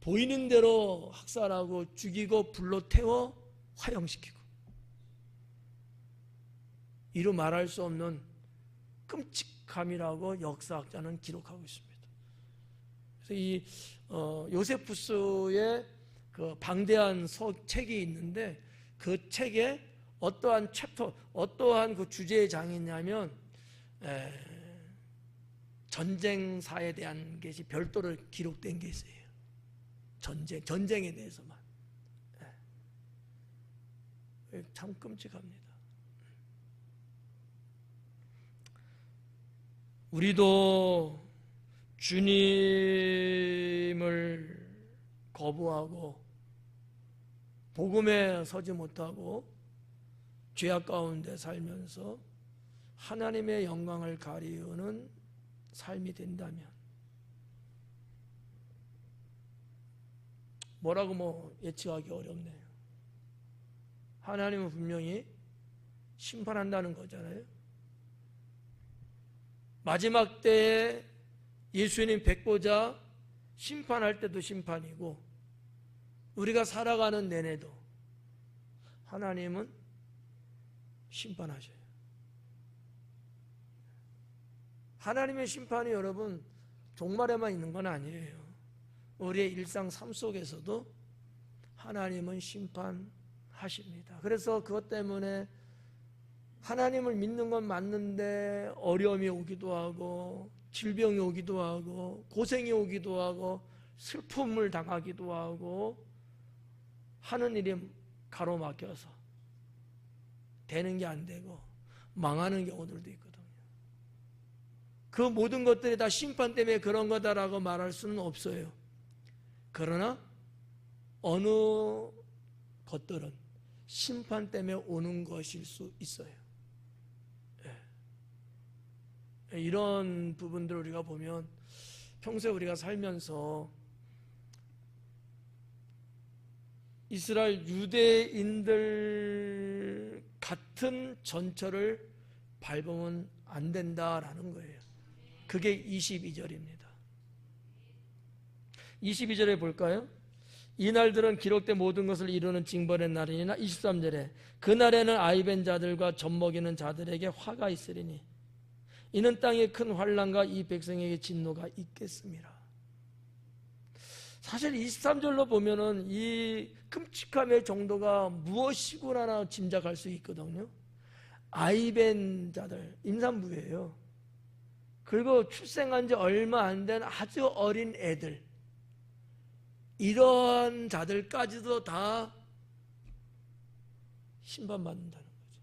보이는 대로 학살하고 죽이고 불로 태워 화형시키고, 이루 말할 수 없는 끔찍함이라고 역사학자는 기록하고 있습니다. 그래서 이 요세푸스의 그 방대한 책이 있는데, 그 책에 어떠한 챕터, 어떠한 그 주제의 장이 있냐면 전쟁사에 대한 것이 별도로 기록된 게 있어요. 전쟁에 대해서만. 참 끔찍합니다. 우리도 주님을 거부하고 복음에 서지 못하고 죄악 가운데 살면서 하나님의 영광을 가리우는 삶이 된다면, 뭐라고 예측하기 어렵네요. 하나님은 분명히 심판한다는 거잖아요. 마지막 때에 예수님 뵙고자 심판할 때도 심판이고, 우리가 살아가는 내내도 하나님은 심판하셔요. 하나님의 심판이 여러분 종말에만 있는 건 아니에요. 우리의 일상 삶 속에서도 하나님은 심판하십니다. 그래서 그것 때문에 하나님을 믿는 건 맞는데 어려움이 오기도 하고 질병이 오기도 하고 고생이 오기도 하고 슬픔을 당하기도 하고 하는 일이 가로막혀서 되는 게 안 되고 망하는 경우들도 있거든요. 그 모든 것들이 다 심판 때문에 그런 거다라고 말할 수는 없어요. 그러나 어느 것들은 심판 때문에 오는 것일 수 있어요. 이런 부분들을 우리가 보면 평소에 우리가 살면서 이스라엘 유대인들 같은 전철을 밟으면 안 된다라는 거예요. 그게 22절입니다. 22절에 볼까요? 이 날들은 기록된 모든 것을 이루는 징벌의 날이니나 23절에 그날에는 아이벤 자들과 젖먹이는 자들에게 화가 있으리니 이는 땅에 큰 환난과 이 백성에게 진노가 있겠습니다. 사실 23절로 보면은 이 끔찍함의 정도가 무엇이구나 짐작할 수 있거든요. 아이벤 자들, 임산부예요. 그리고 출생한 지 얼마 안 된 아주 어린 애들, 이런 자들까지도 다 심판받는다는 거죠.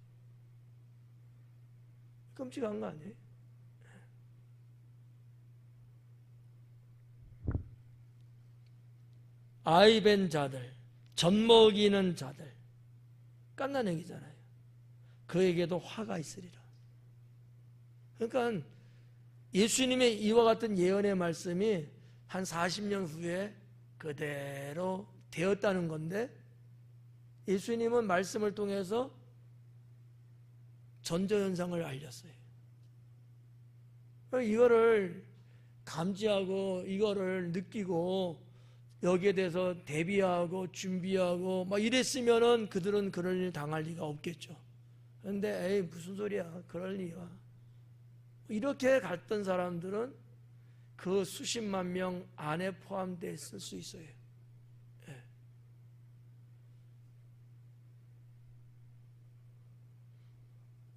끔찍한 거 아니에요? 아이벤 자들, 젖먹이는 자들, 깐난 얘기잖아요. 그에게도 화가 있으리라. 그러니까 예수님의 이와 같은 예언의 말씀이 한 40년 후에 그대로 되었다는 건데, 예수님은 말씀을 통해서 전조현상을 알렸어요. 이거를 감지하고 이거를 느끼고 여기에 대해서 대비하고 준비하고 막 이랬으면은 그들은 그럴 일 당할 리가 없겠죠. 그런데 에이 무슨 소리야, 그럴 리가. 이렇게 갔던 사람들은 그 수십만 명 안에 포함되어 있을 수 있어요. 예.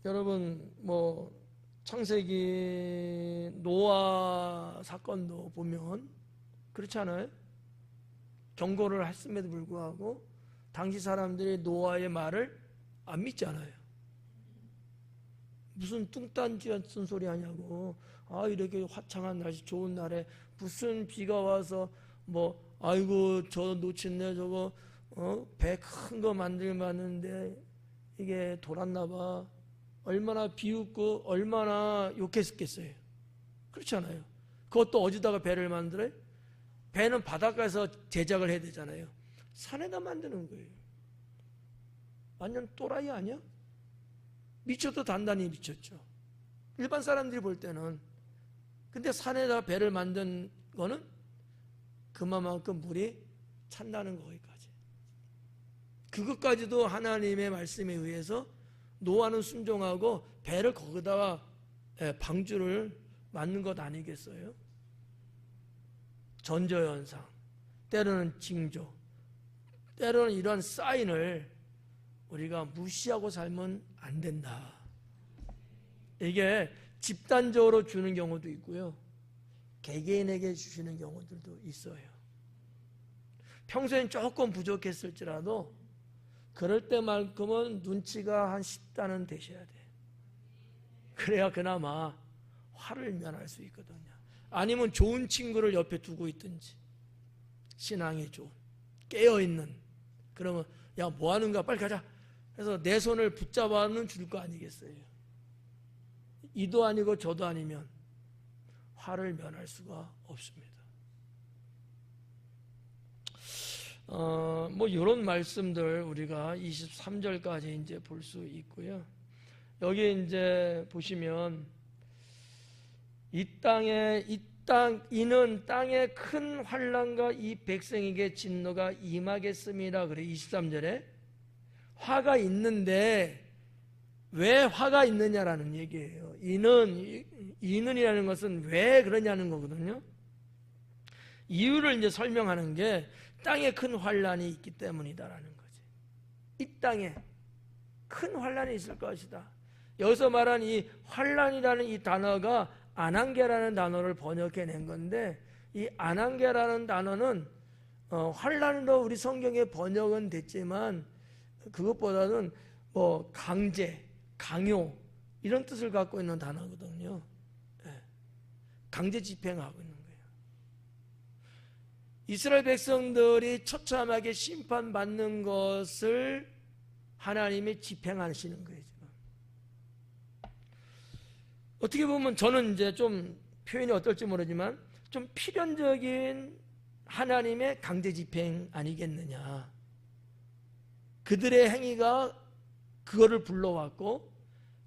여러분 창세기 노아 사건도 보면 그렇지 않아요? 경고를 했음에도 불구하고 당시 사람들이 노아의 말을 안 믿잖아요. 무슨 뚱딴지 같은 소리 하냐고. 아, 이렇게 화창한 날씨, 좋은 날에 무슨 비가 와서 뭐 아이고 저 놓쳤네 저거 배 큰 거 만들만는데 이게 돌았나 봐. 얼마나 비웃고 얼마나 욕했겠어요. 그렇지 않아요? 그것도 어디다가 배를 만들어요? 배는 바닷가에서 제작을 해야 되잖아요. 산에다 만드는 거예요. 완전 또라이 아니야? 미쳐도 단단히 미쳤죠. 일반 사람들이 볼 때는. 근데 산에다 배를 만든 거는 그만큼 물이 찬다는 거기까지. 그것까지도 하나님의 말씀에 의해서 노아는 순종하고 배를 거기다가 방주를 만든 것 아니겠어요? 전조현상, 때로는 징조, 때로는 이런 사인을 우리가 무시하고 살면 안 된다. 이게 집단적으로 주는 경우도 있고요, 개개인에게 주시는 경우들도 있어요. 평소엔 조금 부족했을지라도 그럴 때만큼은 눈치가 한 10단은 되셔야 돼. 그래야 그나마 화를 면할 수 있거든요. 아니면 좋은 친구를 옆에 두고 있든지, 신앙이 좋은, 깨어있는, 그러면 야 뭐 하는가 빨리 가자 해서 내 손을 붙잡아는 줄 거 아니겠어요. 이도 아니고 저도 아니면 화를 면할 수가 없습니다. 뭐 이런 말씀들 우리가 23절까지 이제 볼 수 있고요. 여기 이제 보시면 이는 땅에 큰 환난과 이 백성에게 진노가 임하겠습니다. 그래 23절에 화가 있는데 왜 화가 있느냐라는 얘기예요. 이는이라는 것은 왜 그러냐는 거거든요. 이유를 이제 설명하는 게 땅에 큰 환난이 있기 때문이다라는 거지. 이 땅에 큰 환난이 있을 것이다. 여기서 말한 이 환난이라는 이 단어가 아난게라는 단어를 번역해낸 건데, 이 아난게라는 단어는 환난으로 우리 성경에 번역은 됐지만 그것보다는 뭐 강제, 강요 이런 뜻을 갖고 있는 단어거든요. 강제 집행하고 있는 거예요. 이스라엘 백성들이 처참하게 심판받는 것을 하나님이 집행하시는 거예요. 지금. 어떻게 보면 저는 이제 좀 표현이 어떨지 모르지만 좀 필연적인 하나님의 강제 집행 아니겠느냐. 그들의 행위가 그거를 불러왔고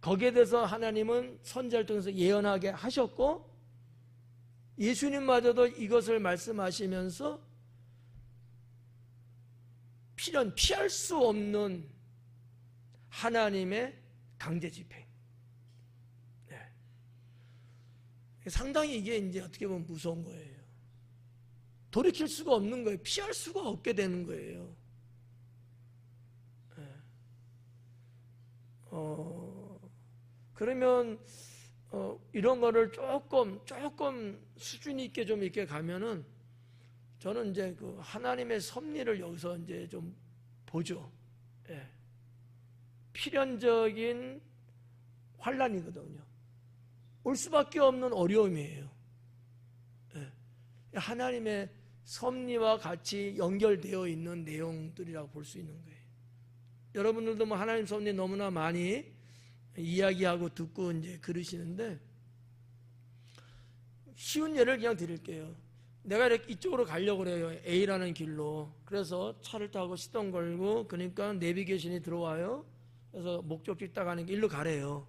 거기에 대해서 하나님은 선지자를 통해서 예언하게 하셨고 예수님마저도 이것을 말씀하시면서 피할 수 없는 하나님의 강제 집행. 네. 상당히 이게 이제 어떻게 보면 무서운 거예요. 돌이킬 수가 없는 거예요. 피할 수가 없게 되는 거예요. 네. 그러면 이런 거를 조금 수준 있게 좀 이렇게 가면은 저는 이제 그 하나님의 섭리를 여기서 이제 좀 보죠. 예. 필연적인 환난이거든요. 올 수밖에 없는 어려움이에요. 예. 하나님의 섭리와 같이 연결되어 있는 내용들이라고 볼 수 있는 거예요. 여러분들도 뭐 하나님 섭리 너무나 많이 이야기하고 듣고 이제 그러시는데, 쉬운 예를 그냥 드릴게요. 내가 이렇게 이쪽으로 가려고 그래요. A라는 길로. 그래서 차를 타고 시동 걸고, 그러니까 내비게이션이 들어와요. 그래서 목적지 딱 가는 게 일로 가래요.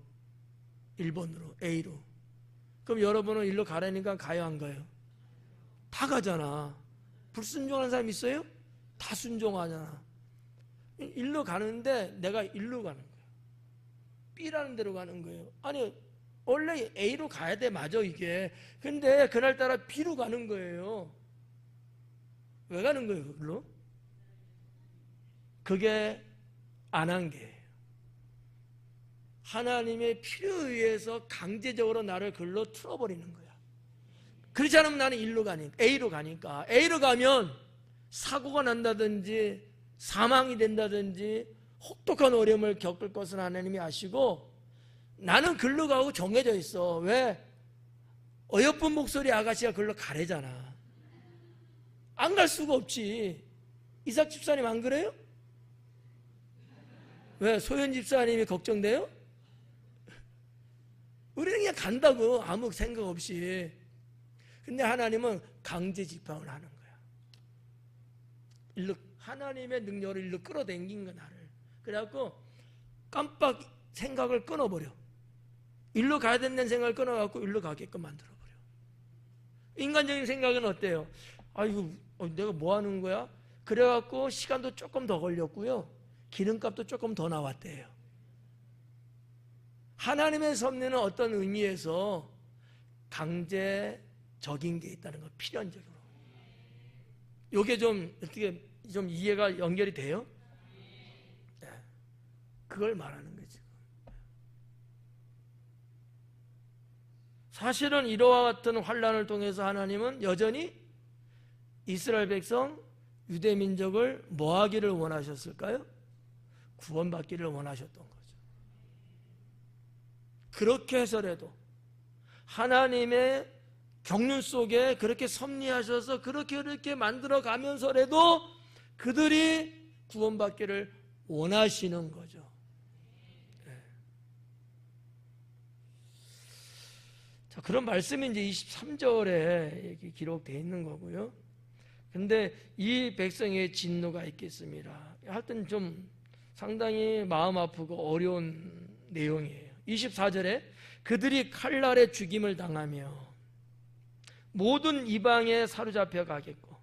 1번으로, A로. 그럼 여러분은 일로 가라니까 가요, 안 가요? 다 가잖아. 불순종하는 사람 있어요? 다 순종하잖아. 일로 가는데 내가 일로 가는 거예요. B라는 데로 가는 거예요. 아니 원래 A로 가야 돼, 맞아 이게. 근데 그날따라 B로 가는 거예요. 왜 가는 거예요, 그걸로? 그게 안 한 게예요. 하나님의 필요에 의해서 강제적으로 나를 글로 틀어버리는 거야. 그렇지 않으면 나는 일로 가니까, A로 가니까. A로 가면 사고가 난다든지 사망이 된다든지 혹독한 어려움을 겪을 것을 하나님이 아시고, 나는 글로 가고 정해져 있어. 왜? 어여쁜 목소리 아가씨가 글로 가래잖아. 안 갈 수가 없지. 이삭 집사님 안 그래요? 왜? 소연 집사님이 걱정돼요? 우리는 그냥 간다고, 아무 생각 없이. 근데 하나님은 강제 집행을 하는 거야. 일로 하나님의 능력을 일로 끌어당긴 거, 나를. 그래갖고 깜빡 생각을 끊어버려. 일로 가야 된다는 생각을 끊어갖고 일로 가게끔 만들어버려. 인간적인 생각은 어때요? 아이고, 내가 뭐 하는 거야? 그래갖고 시간도 조금 더 걸렸고요, 기름값도 조금 더 나왔대요. 하나님의 섭리는 어떤 의미에서 강제적인 게 있다는 거, 필연적으로. 이게 좀 어떻게 좀 이해가 연결이 돼요? 네. 그걸 말하는 거지. 사실은 이와 같은 환난을 통해서 하나님은 여전히 이스라엘 백성, 유대 민족을 뭐 하기를 원하셨을까요? 구원받기를 원하셨던 거죠. 그렇게 해서라도 하나님의 경륜 속에 그렇게 섭리하셔서 그렇게 만들어 가면서라도 그들이 구원받기를 원하시는 거죠. 자, 그런 말씀이 이제 23절에 기록되어 있는 거고요. 근데 이 백성의 진노가 있겠습니다. 하여튼 좀 상당히 마음 아프고 어려운 내용이에요. 24절에 그들이 칼날에 죽임을 당하며 모든 이방에 사로잡혀 가겠고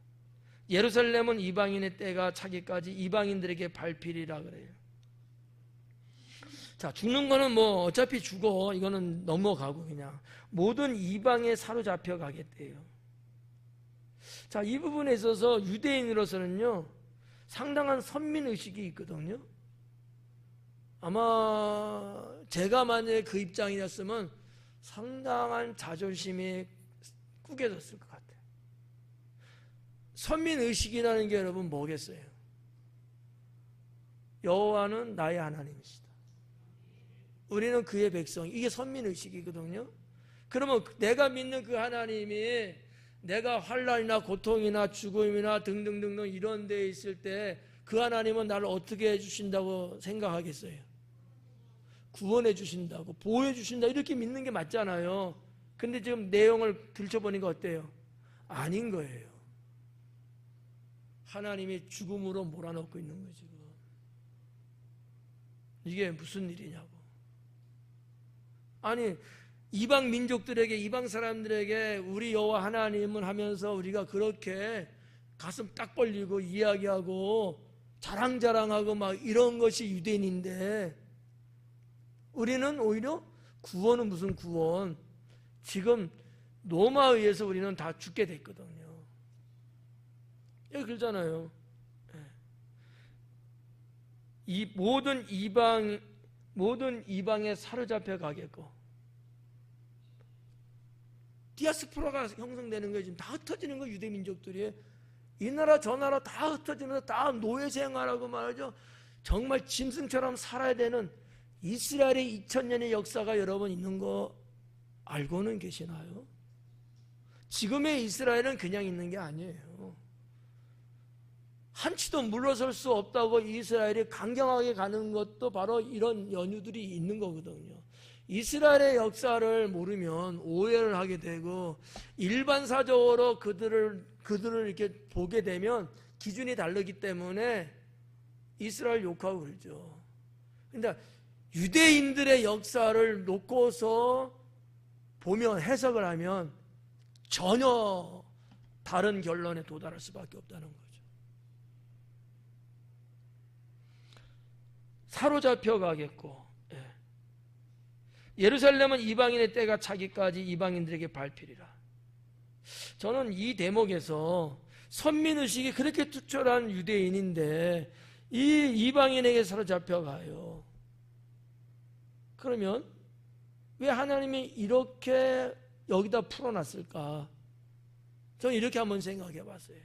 예루살렘은 이방인의 때가 차기까지 이방인들에게 밟히리라 그래요. 자, 죽는 거는 뭐 어차피 죽어, 이거는 넘어가고 그냥 모든 이방에 사로잡혀 가겠대요. 자, 이 부분에 있어서 유대인으로서는요 상당한 선민의식이 있거든요. 아마 제가 만약에 그 입장이었으면 상당한 자존심이 꾸겨졌을 것 같아요. 선민의식이라는 게 여러분 뭐겠어요? 여호와는 나의 하나님이시다, 우리는 그의 백성, 이게 선민의식이거든요. 그러면 내가 믿는 그 하나님이 내가 환난이나 고통이나 죽음이나 등등등등 이런 데에 있을 때 그 하나님은 나를 어떻게 해주신다고 생각하겠어요? 구원해 주신다고, 보호해 주신다, 이렇게 믿는 게 맞잖아요. 근데 지금 내용을 들춰보니까 어때요? 아닌 거예요. 하나님이 죽음으로 몰아넣고 있는 거예요 지금. 이게 무슨 일이냐고. 아니, 이방 민족들에게, 이방 사람들에게 우리 여호와 하나님은 하면서 우리가 그렇게 가슴 딱 벌리고 이야기하고 자랑자랑하고 막 이런 것이 유대인인데, 우리는 오히려 구원은 무슨 구원, 지금 로마에 의해서 우리는 다 죽게 됐거든요. 여기 그러잖아요. 이 모든 이방에 사로잡혀 가겠고, 디아스포라가 형성되는 거예요. 지금 다 흩어지는 거예요. 유대 민족들이 이 나라 저 나라 다 흩어지면서 다 노예 생활하고 말이죠. 정말 짐승처럼 살아야 되는 이스라엘의 2000년의 역사가 여러분 있는 거 알고는 계시나요? 지금의 이스라엘은 그냥 있는 게 아니에요. 한치도 물러설 수 없다고 이스라엘이 강경하게 가는 것도 바로 이런 연유들이 있는 거거든요. 이스라엘의 역사를 모르면 오해를 하게 되고 일반사적으로 그들을 이렇게 보게 되면 기준이 다르기 때문에 이스라엘 욕하고 그러죠. 그러니까 유대인들의 역사를 놓고서 보면, 해석을 하면 전혀 다른 결론에 도달할 수밖에 없다는 거죠. 사로잡혀 가겠고, 예루살렘은 이방인의 때가 차기까지 이방인들에게 밟히리라. 저는 이 대목에서 선민의식이 그렇게 투철한 유대인인데 이 이방인에게 사로잡혀 가요. 그러면 왜 하나님이 이렇게 여기다 풀어놨을까? 저는 이렇게 한번 생각해 봤어요.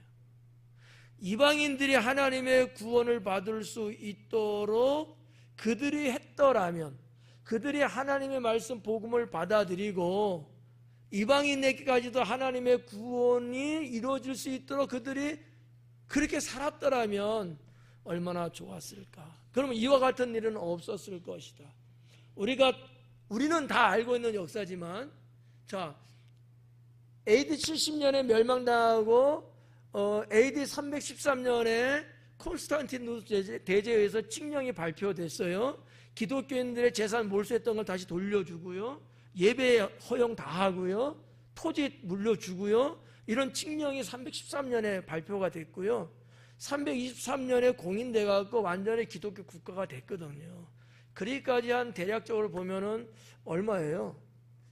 이방인들이 하나님의 구원을 받을 수 있도록 그들이 했더라면, 그들이 하나님의 말씀 복음을 받아들이고 이방인에게까지도 하나님의 구원이 이루어질 수 있도록 그들이 그렇게 살았더라면 얼마나 좋았을까. 그러면 이와 같은 일은 없었을 것이다. 우리는 다 알고 있는 역사지만, 자, AD 70년에 멸망당하고 AD 313년에 콘스탄티누스 대제에 의해서 칙령이 발표됐어요. 기독교인들의 재산 몰수했던 걸 다시 돌려주고요, 예배 허용 다 하고요, 토지 물려주고요, 이런 칙령이 313년에 발표가 됐고요. 323년에 공인돼 갖고 완전히 기독교 국가가 됐거든요. 그리까지 한 대략적으로 보면은 얼마예요?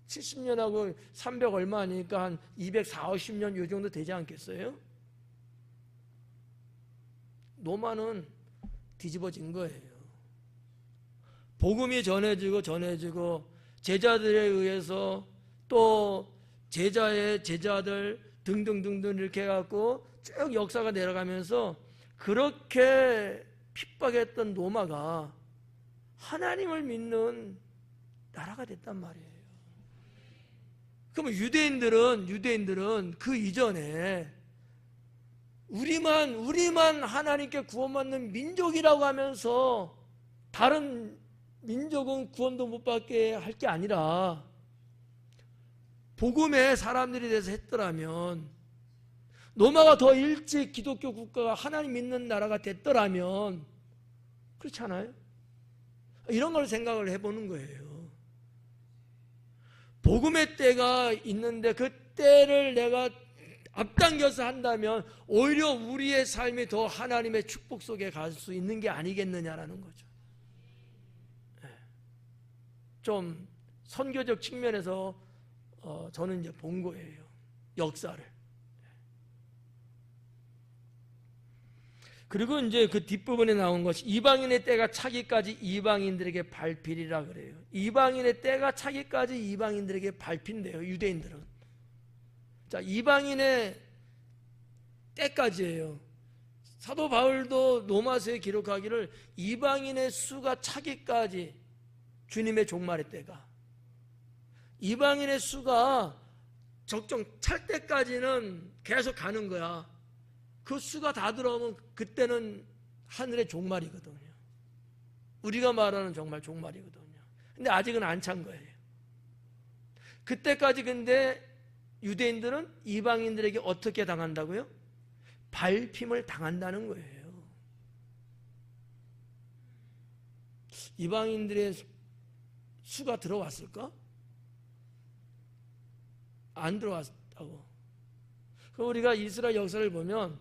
70년하고 300 얼마 아니니까 한 240년 요 정도 되지 않겠어요? 로마는 뒤집어진 거예요. 복음이 전해지고 제자들에 의해서 또 제자의 제자들 등등등등 이렇게 해갖고 쭉 역사가 내려가면서 그렇게 핍박했던 로마가 하나님을 믿는 나라가 됐단 말이에요. 그러면 유대인들은 그 이전에 우리만 하나님께 구원받는 민족이라고 하면서 다른 민족은 구원도 못 받게 할 게 아니라 복음의 사람들이 돼서 했더라면, 로마가 더 일찍 기독교 국가가 하나님 믿는 나라가 됐더라면, 그렇지 않아요? 이런 걸 생각을 해보는 거예요. 복음의 때가 있는데 그 때를 내가 앞당겨서 한다면 오히려 우리의 삶이 더 하나님의 축복 속에 갈 수 있는 게 아니겠느냐라는 거죠. 좀 선교적 측면에서 저는 이제 본 거예요, 역사를. 그리고 이제 그 뒷부분에 나온 것이 이방인의 때가 차기까지 이방인들에게 밟히리라 그래요. 이방인의 때가 차기까지 이방인들에게 밟힌대요, 유대인들은. 자, 이방인의 때까지예요. 사도 바울도 로마서에 기록하기를 이방인의 수가 차기까지, 주님의 종말의 때가, 이방인의 수가 적정 찰 때까지는 계속 가는 거야. 그 수가 다 들어오면 그때는 하늘의 종말이거든요. 우리가 말하는 정말 종말이거든요. 근데 아직은 안 찬 거예요. 그때까지 근데 유대인들은 이방인들에게 어떻게 당한다고요? 밟힘을 당한다는 거예요. 이방인들의 수가 들어왔을까? 안 들어왔다고. 그럼 우리가 이스라엘 역사를 보면,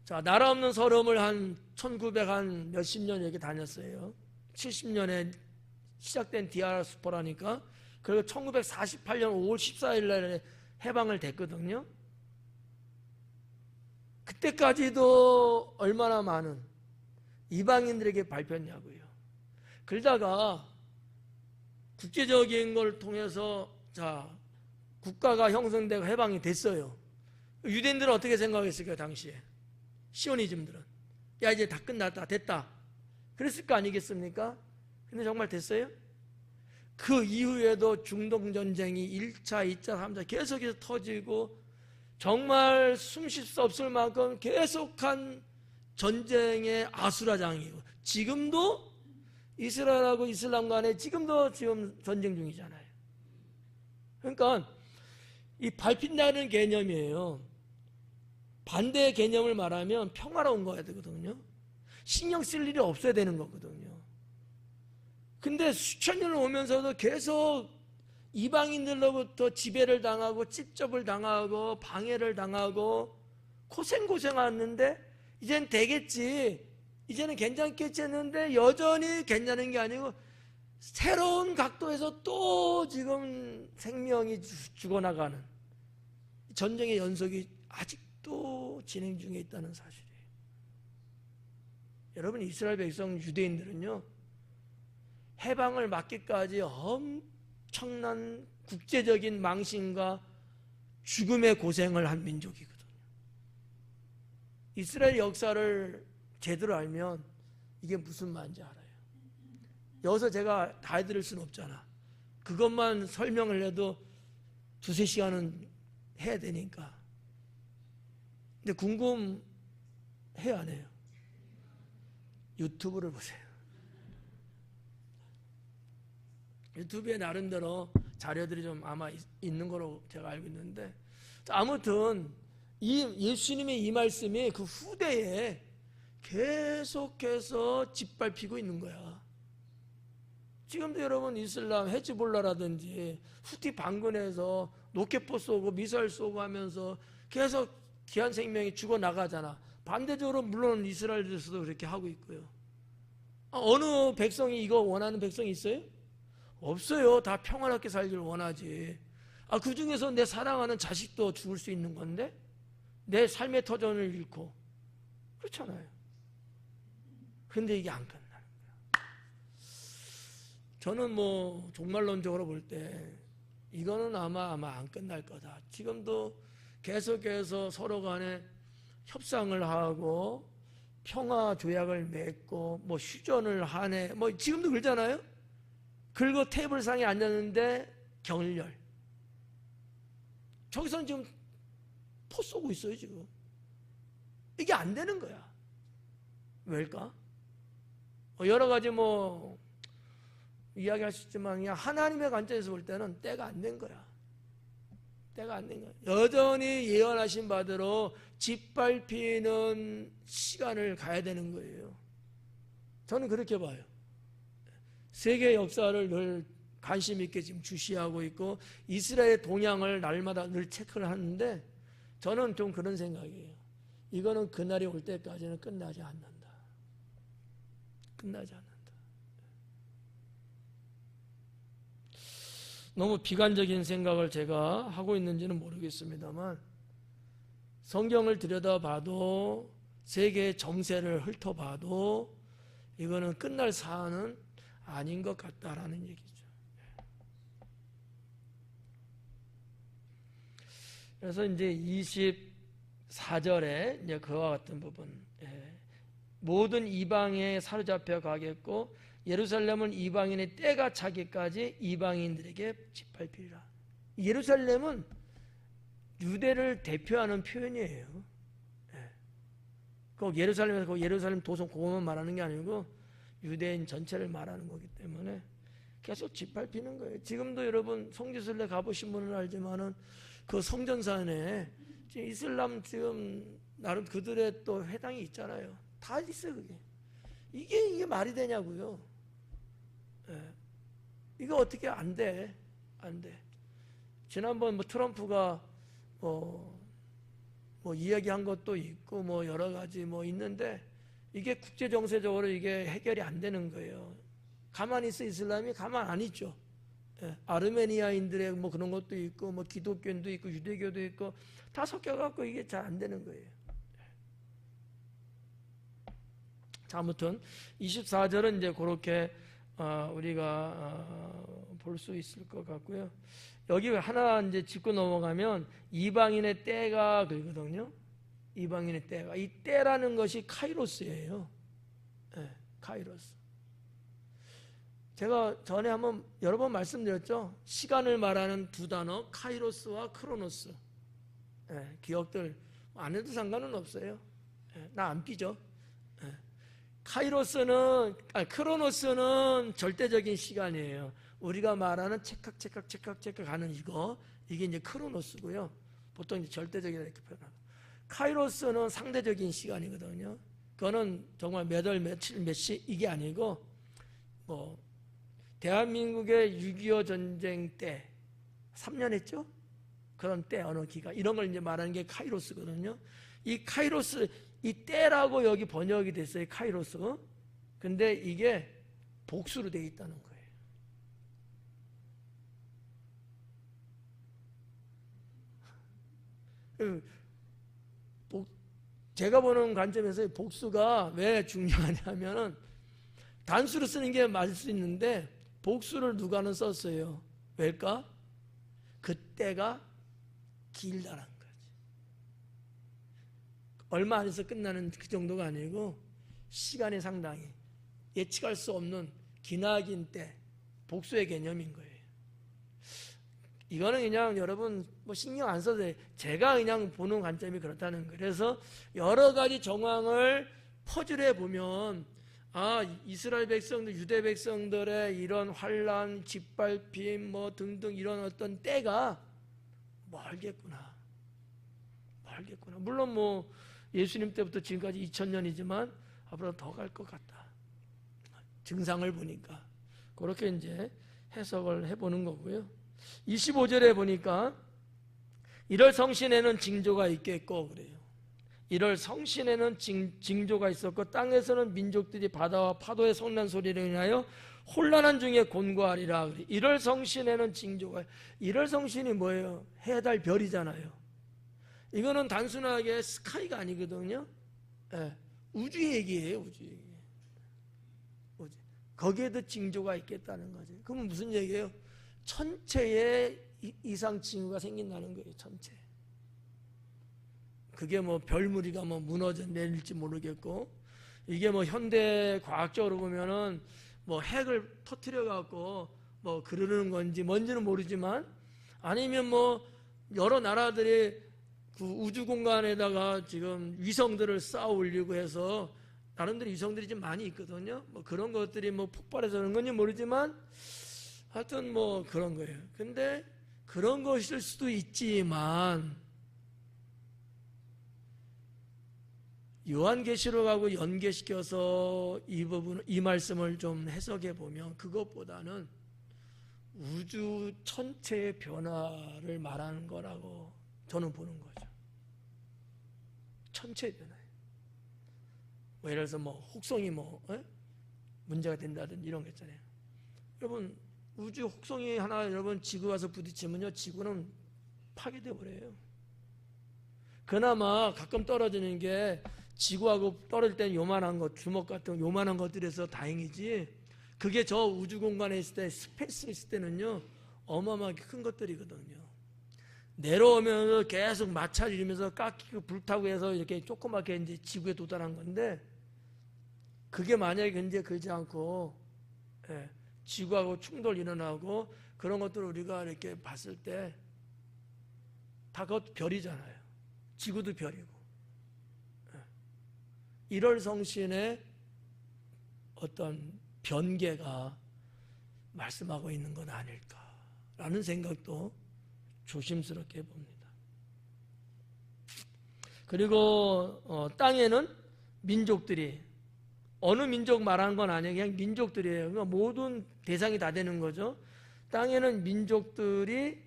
자, 나라 없는 서름을 한 1900 한 몇십 년 이렇게 다녔어요. 70년에 시작된 디아스포라니까. 그리고 1948년 5월 14일 날에 해방을 됐거든요. 그때까지도 얼마나 많은 이방인들에게 밟혔냐고요. 그러다가 국제적인 걸 통해서 자, 국가가 형성되고 해방이 됐어요. 유대인들은 어떻게 생각했을까요, 당시에? 시오니즘들은 야, 이제 다 끝났다, 됐다, 그랬을 거 아니겠습니까? 근데 정말 됐어요? 그 이후에도 중동전쟁이 1차, 2차, 3차 계속해서 터지고 정말 숨쉴 수 없을 만큼 계속한 전쟁의 아수라장이고, 지금도 이스라엘하고 이슬람 간에 지금도 지금 전쟁 중이잖아요. 그러니까 이 밟힌다는 개념이에요. 반대의 개념을 말하면 평화로운 거야 되거든요. 신경 쓸 일이 없어야 되는 거거든요. 근데 수천 년을 오면서도 계속 이방인들로부터 지배를 당하고 찝접을 당하고 방해를 당하고 고생하는데 이젠 되겠지, 이제는 괜찮겠지 했는데 여전히 괜찮은 게 아니고 새로운 각도에서 또 지금 생명이 죽어나가는 전쟁의 연속이 아직도 진행 중에 있다는 사실이에요. 여러분, 이스라엘 백성 유대인들은요, 해방을 막기까지 엄청난 국제적인 망신과 죽음의 고생을 한 민족이거든요. 이스라엘 역사를 제대로 알면 이게 무슨 말인지 알아요. 여기서 제가 다 해드릴 수는 없잖아. 그것만 설명을 해도 두세 시간은 해야 되니까. 근데 궁금해요, 안 해요? 유튜브를 보세요. 유튜브에 나름대로 자료들이 좀 아마 있는 거로 제가 알고 있는데, 아무튼 이 예수님의 이 말씀이 그 후대에 계속해서 짓밟히고 있는 거야. 지금도 여러분 이슬람 헤즈볼라라든지 후티 반군에서 로켓포 쏘고 미사일 쏘고 하면서 계속 귀한 생명이 죽어나가잖아. 반대적으로 물론 이스라엘에서도 그렇게 하고 있고요. 어느 백성이 이거 원하는 백성이 있어요? 없어요. 다 평안하게 살기를 원하지. 그 중에서 내 사랑하는 자식도 죽을 수 있는 건데 내 삶의 터전을 잃고 그렇잖아요. 근데 이게 안 끝나는 거야. 저는 뭐 종말론적으로 볼 때 이거는 아마 안 끝날 거다. 지금도 계속해서 서로 간에 협상을 하고 평화 조약을 맺고 뭐 휴전을 하네. 뭐 지금도 그러잖아요. 그리고 테이블상에 앉았는데 경렬. 저기서는 지금 포 쏘고 있어요, 지금. 이게 안 되는 거야. 왜일까? 여러 가지 뭐 이야기할 수 있지만 그냥 하나님의 관점에서 볼 때는 때가 안 된 거야. 때가 안 된 거야. 여전히 예언하신 바대로 짓밟히는 시간을 가야 되는 거예요. 저는 그렇게 봐요. 세계 역사를 늘 관심 있게 지금 주시하고 있고 이스라엘 동향을 날마다 늘 체크를 하는데 저는 좀 그런 생각이에요. 이거는 그날이 올 때까지는 끝나지 않는다. 끝나지 않는다. 너무 비관적인 생각을 제가 하고 있는지는 모르겠습니다만 성경을 들여다봐도 세계의 정세를 훑어봐도 이거는 끝날 사안은 아닌 것 같다라는 얘기죠. 그래서 이제 24절에 이제 그와 같은 부분, 모든 이방에 사로잡혀 가겠고 예루살렘은 이방인의 때가 차기까지 이방인들에게 짓밟히리라. 예루살렘은 유대를 대표하는 표현이에요. 꼭 예루살렘에서 예루살렘 도성 그것만 말하는 게 아니고 유대인 전체를 말하는 거기 때문에 계속 짓밟히는 거예요. 지금도 여러분 성지순례 가보신 분은 알지만은 그 성전산에 지금 이슬람 지금 나름 그들의 또 회당이 있잖아요. 다 있어요, 그게. 이게 말이 되냐고요. 이거 어떻게 안 돼? 안 돼. 지난번 뭐 트럼프가 뭐 이야기한 것도 있고 뭐 여러 가지 뭐 있는데 이게 국제 정세적으로 이게 해결이 안 되는 거예요. 가만히 있어 이슬람이 가만 안 있죠. 아르메니아인들의 뭐 그런 것도 있고 뭐 기독교인도 있고 유대교도 있고 다 섞여갖고 이게 잘 안 되는 거예요. 자, 아무튼 24절은 이제 그렇게 우리가 볼 수 있을 것 같고요. 여기 하나 이제 짚고 넘어가면 이방인의 때가 그러거든요. 이방인의 때가 이 때라는 것이 카이로스예요. 카이로스. 제가 전에 한번 여러 번 말씀드렸죠. 시간을 말하는 두 단어 카이로스와 크로노스. 기억들 안 해도 상관은 없어요. 나 안 삐죠. 크로노스는 절대적인 시간이에요. 우리가 말하는 체각 하는 이게 이제 크로노스고요. 보통 이제 절대적이라 이렇게 표현합니다. 카이로스는 상대적인 시간이거든요. 그거는 정말 몇 월 며칠 몇 시 이게 아니고 뭐 대한민국의 6.25 전쟁 때 3년 했죠? 그런 때 어느 기간 이런 걸 이제 말하는 게 카이로스거든요. 이 카이로스 이 때라고 여기 번역이 됐어요. 카이로스. 근데 이게 복수로 되어 있다는 거예요. 제가 보는 관점에서 복수가 왜 중요하냐면은 단수로 쓰는 게 맞을 수 있는데 복수를 누가는 썼어요. 왜일까? 그때가 길다라는 거지. 얼마 안에서 끝나는 그 정도가 아니고 시간이 상당히 예측할 수 없는 기나긴 때, 복수의 개념인 거예요. 이거는 그냥 여러분 뭐 신경 안 써도 돼요. 제가 그냥 보는 관점이 그렇다는 거예요. 그래서 여러 가지 정황을 퍼즐해 보면 이스라엘 백성들, 유대 백성들의 이런 환란, 짓밟힘 뭐 등등 이런 어떤 때가 멀겠구나. 물론 뭐 예수님 때부터 지금까지 2000년이지만 앞으로 더 갈 것 같다. 증상을 보니까 그렇게 이제 해석을 해보는 거고요. 25절에 보니까 1월 성신에는 징조가 있겠고 그래요. 1월 성신에는 징조가 있었고 땅에서는 민족들이 바다와 파도의 성난 소리를 인하여 혼란한 중에 곤고하리라. 1월 성신에는 징조가. 1월 성신이 뭐예요? 해, 달, 별이잖아요. 이거는 단순하게 스카이가 아니거든요. 네, 우주 얘기예요. 우주 얘기. 거기에도 징조가 있겠다는 거죠. 그럼 무슨 얘기예요? 천체에 이상 징후가 생긴다는 거예요. 천체. 그게 뭐 별무리가 뭐 무너져 내릴지 모르겠고, 이게 뭐 현대 과학적으로 보면은 뭐 핵을 터뜨려 갖고 뭐 그러는 건지 뭔지는 모르지만, 아니면 뭐 여러 나라들이 그 우주 공간에다가 지금 위성들을 쌓아 올리고 해서 나름대로 위성들이 좀 많이 있거든요. 뭐 그런 것들이 뭐 폭발해서 그런 건지 모르지만 하여튼 뭐 그런 거예요. 근데 그런 것일 수도 있지만 요한계시록하고 연계시켜서 이 부분, 이 말씀을 좀 해석해 보면 그것보다는 우주 전체의 변화를 말하는 거라고 저는 보는 거죠. 전체의 변화예요. 뭐 예를 들어서 뭐 혹성이 뭐 문제가 된다든지 이런 거 있잖아요. 여러분 우주 혹성이 하나 여러분 지구 와서 부딪히면요 지구는 파괴돼 버려요. 그나마 가끔 떨어지는 게 지구하고 떨어질 때는 요만한 것, 주먹 같은 요만한 것들에서 다행이지, 그게 저 우주 공간에 있을 때, 스페이스에 있을 때는요 어마어마하게 큰 것들이거든요. 내려오면서 계속 마찰 이루면서 깎이고 불타고 해서 이렇게 조그맣게 이제 지구에 도달한 건데, 그게 만약에 이제 그러지 않고 지구하고 충돌 일어나고 그런 것들을 우리가 이렇게 봤을 때 다 그것 별이잖아요. 지구도 별이고. 1월 성신의 어떤 변개가 말씀하고 있는 건 아닐까라는 생각도 조심스럽게 봅니다. 그리고 땅에는 민족들이, 어느 민족 말하는 건 아니에요. 그냥 민족들이에요. 그러니까 모든 대상이 다 되는 거죠. 땅에는 민족들이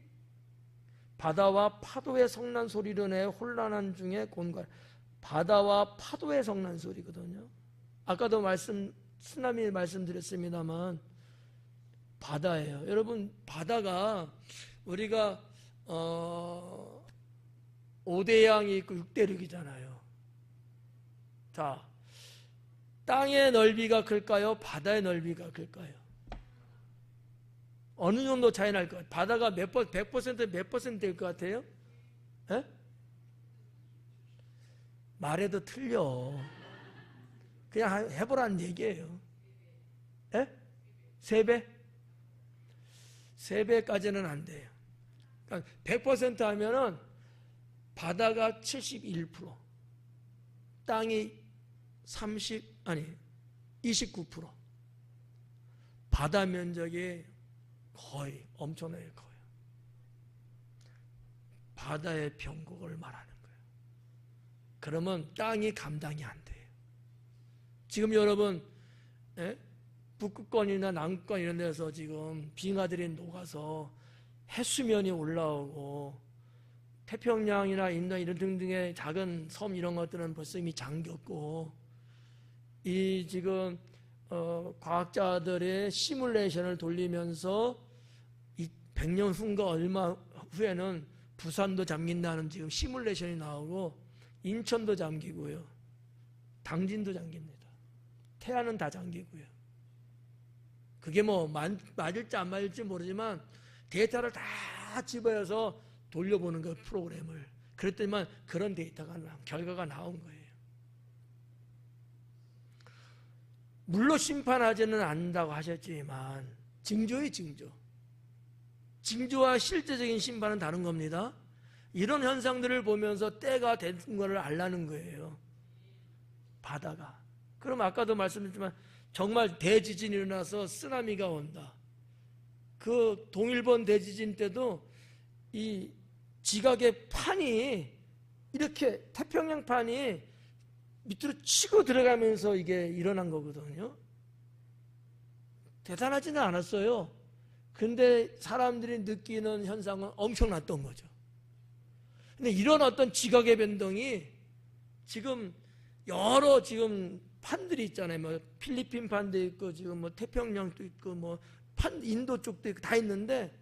바다와 파도의 성난 소리로 내 혼란한 중에 곤고하리. 바다와 파도의 성난 소리거든요. 아까도 쓰나미 말씀드렸습니다만 바다예요. 여러분 바다가 우리가 5대양이 있고 6대륙이잖아요. 자, 땅의 넓이가 클까요? 바다의 넓이가 클까요? 어느 정도 차이 날 것 같아요? 바다가 100% 몇 퍼센트일 것 같아요? 에? 말해도 틀려. 그냥 해보라는 얘기예요. 에? 3배? 3배까지는 안 돼요. 그러니까 100% 하면은 바다가 71%, 땅이 29%. 바다 면적이 거의 엄청나게 커요. 바다의 변곡을 말하는 거예요. 그러면 땅이 감당이 안 돼요. 지금 여러분 북극권이나 남극권 이런 데서 지금 빙하들이 녹아서 해수면이 올라오고 태평양이나 인도 이런 등등의 작은 섬 이런 것들은 벌써 이미 잠겼고, 이 지금 과학자들의 시뮬레이션을 돌리면서 100년 후인가 얼마 후에는 부산도 잠긴다는 지금 시뮬레이션이 나오고, 인천도 잠기고요, 당진도 잠깁니다. 태안은 다 잠기고요. 그게 뭐 맞을지 안 맞을지 모르지만 데이터를 다 집어서 돌려보는 그 프로그램을. 그랬더니만 그런 데이터가 결과가 나온 거예요. 물로 심판하지는 않는다고 하셨지만 징조의 징조. 징조와 실제적인 심판은 다른 겁니다. 이런 현상들을 보면서 때가 된 것을 알라는 거예요. 바다가. 그럼 아까도 말씀드렸지만 정말 대지진이 일어나서 쓰나미가 온다. 그 동일본 대지진 때도 이 지각의 판이 이렇게 태평양 판이 밑으로 치고 들어가면서 이게 일어난 거거든요. 대단하지는 않았어요. 근데 사람들이 느끼는 현상은 엄청났던 거죠. 근데 이런 어떤 지각의 변동이 지금 여러 지금 판들이 있잖아요. 뭐 필리핀 판도 있고 지금 뭐 태평양도 있고 뭐 인도 쪽도 있고 다 있는데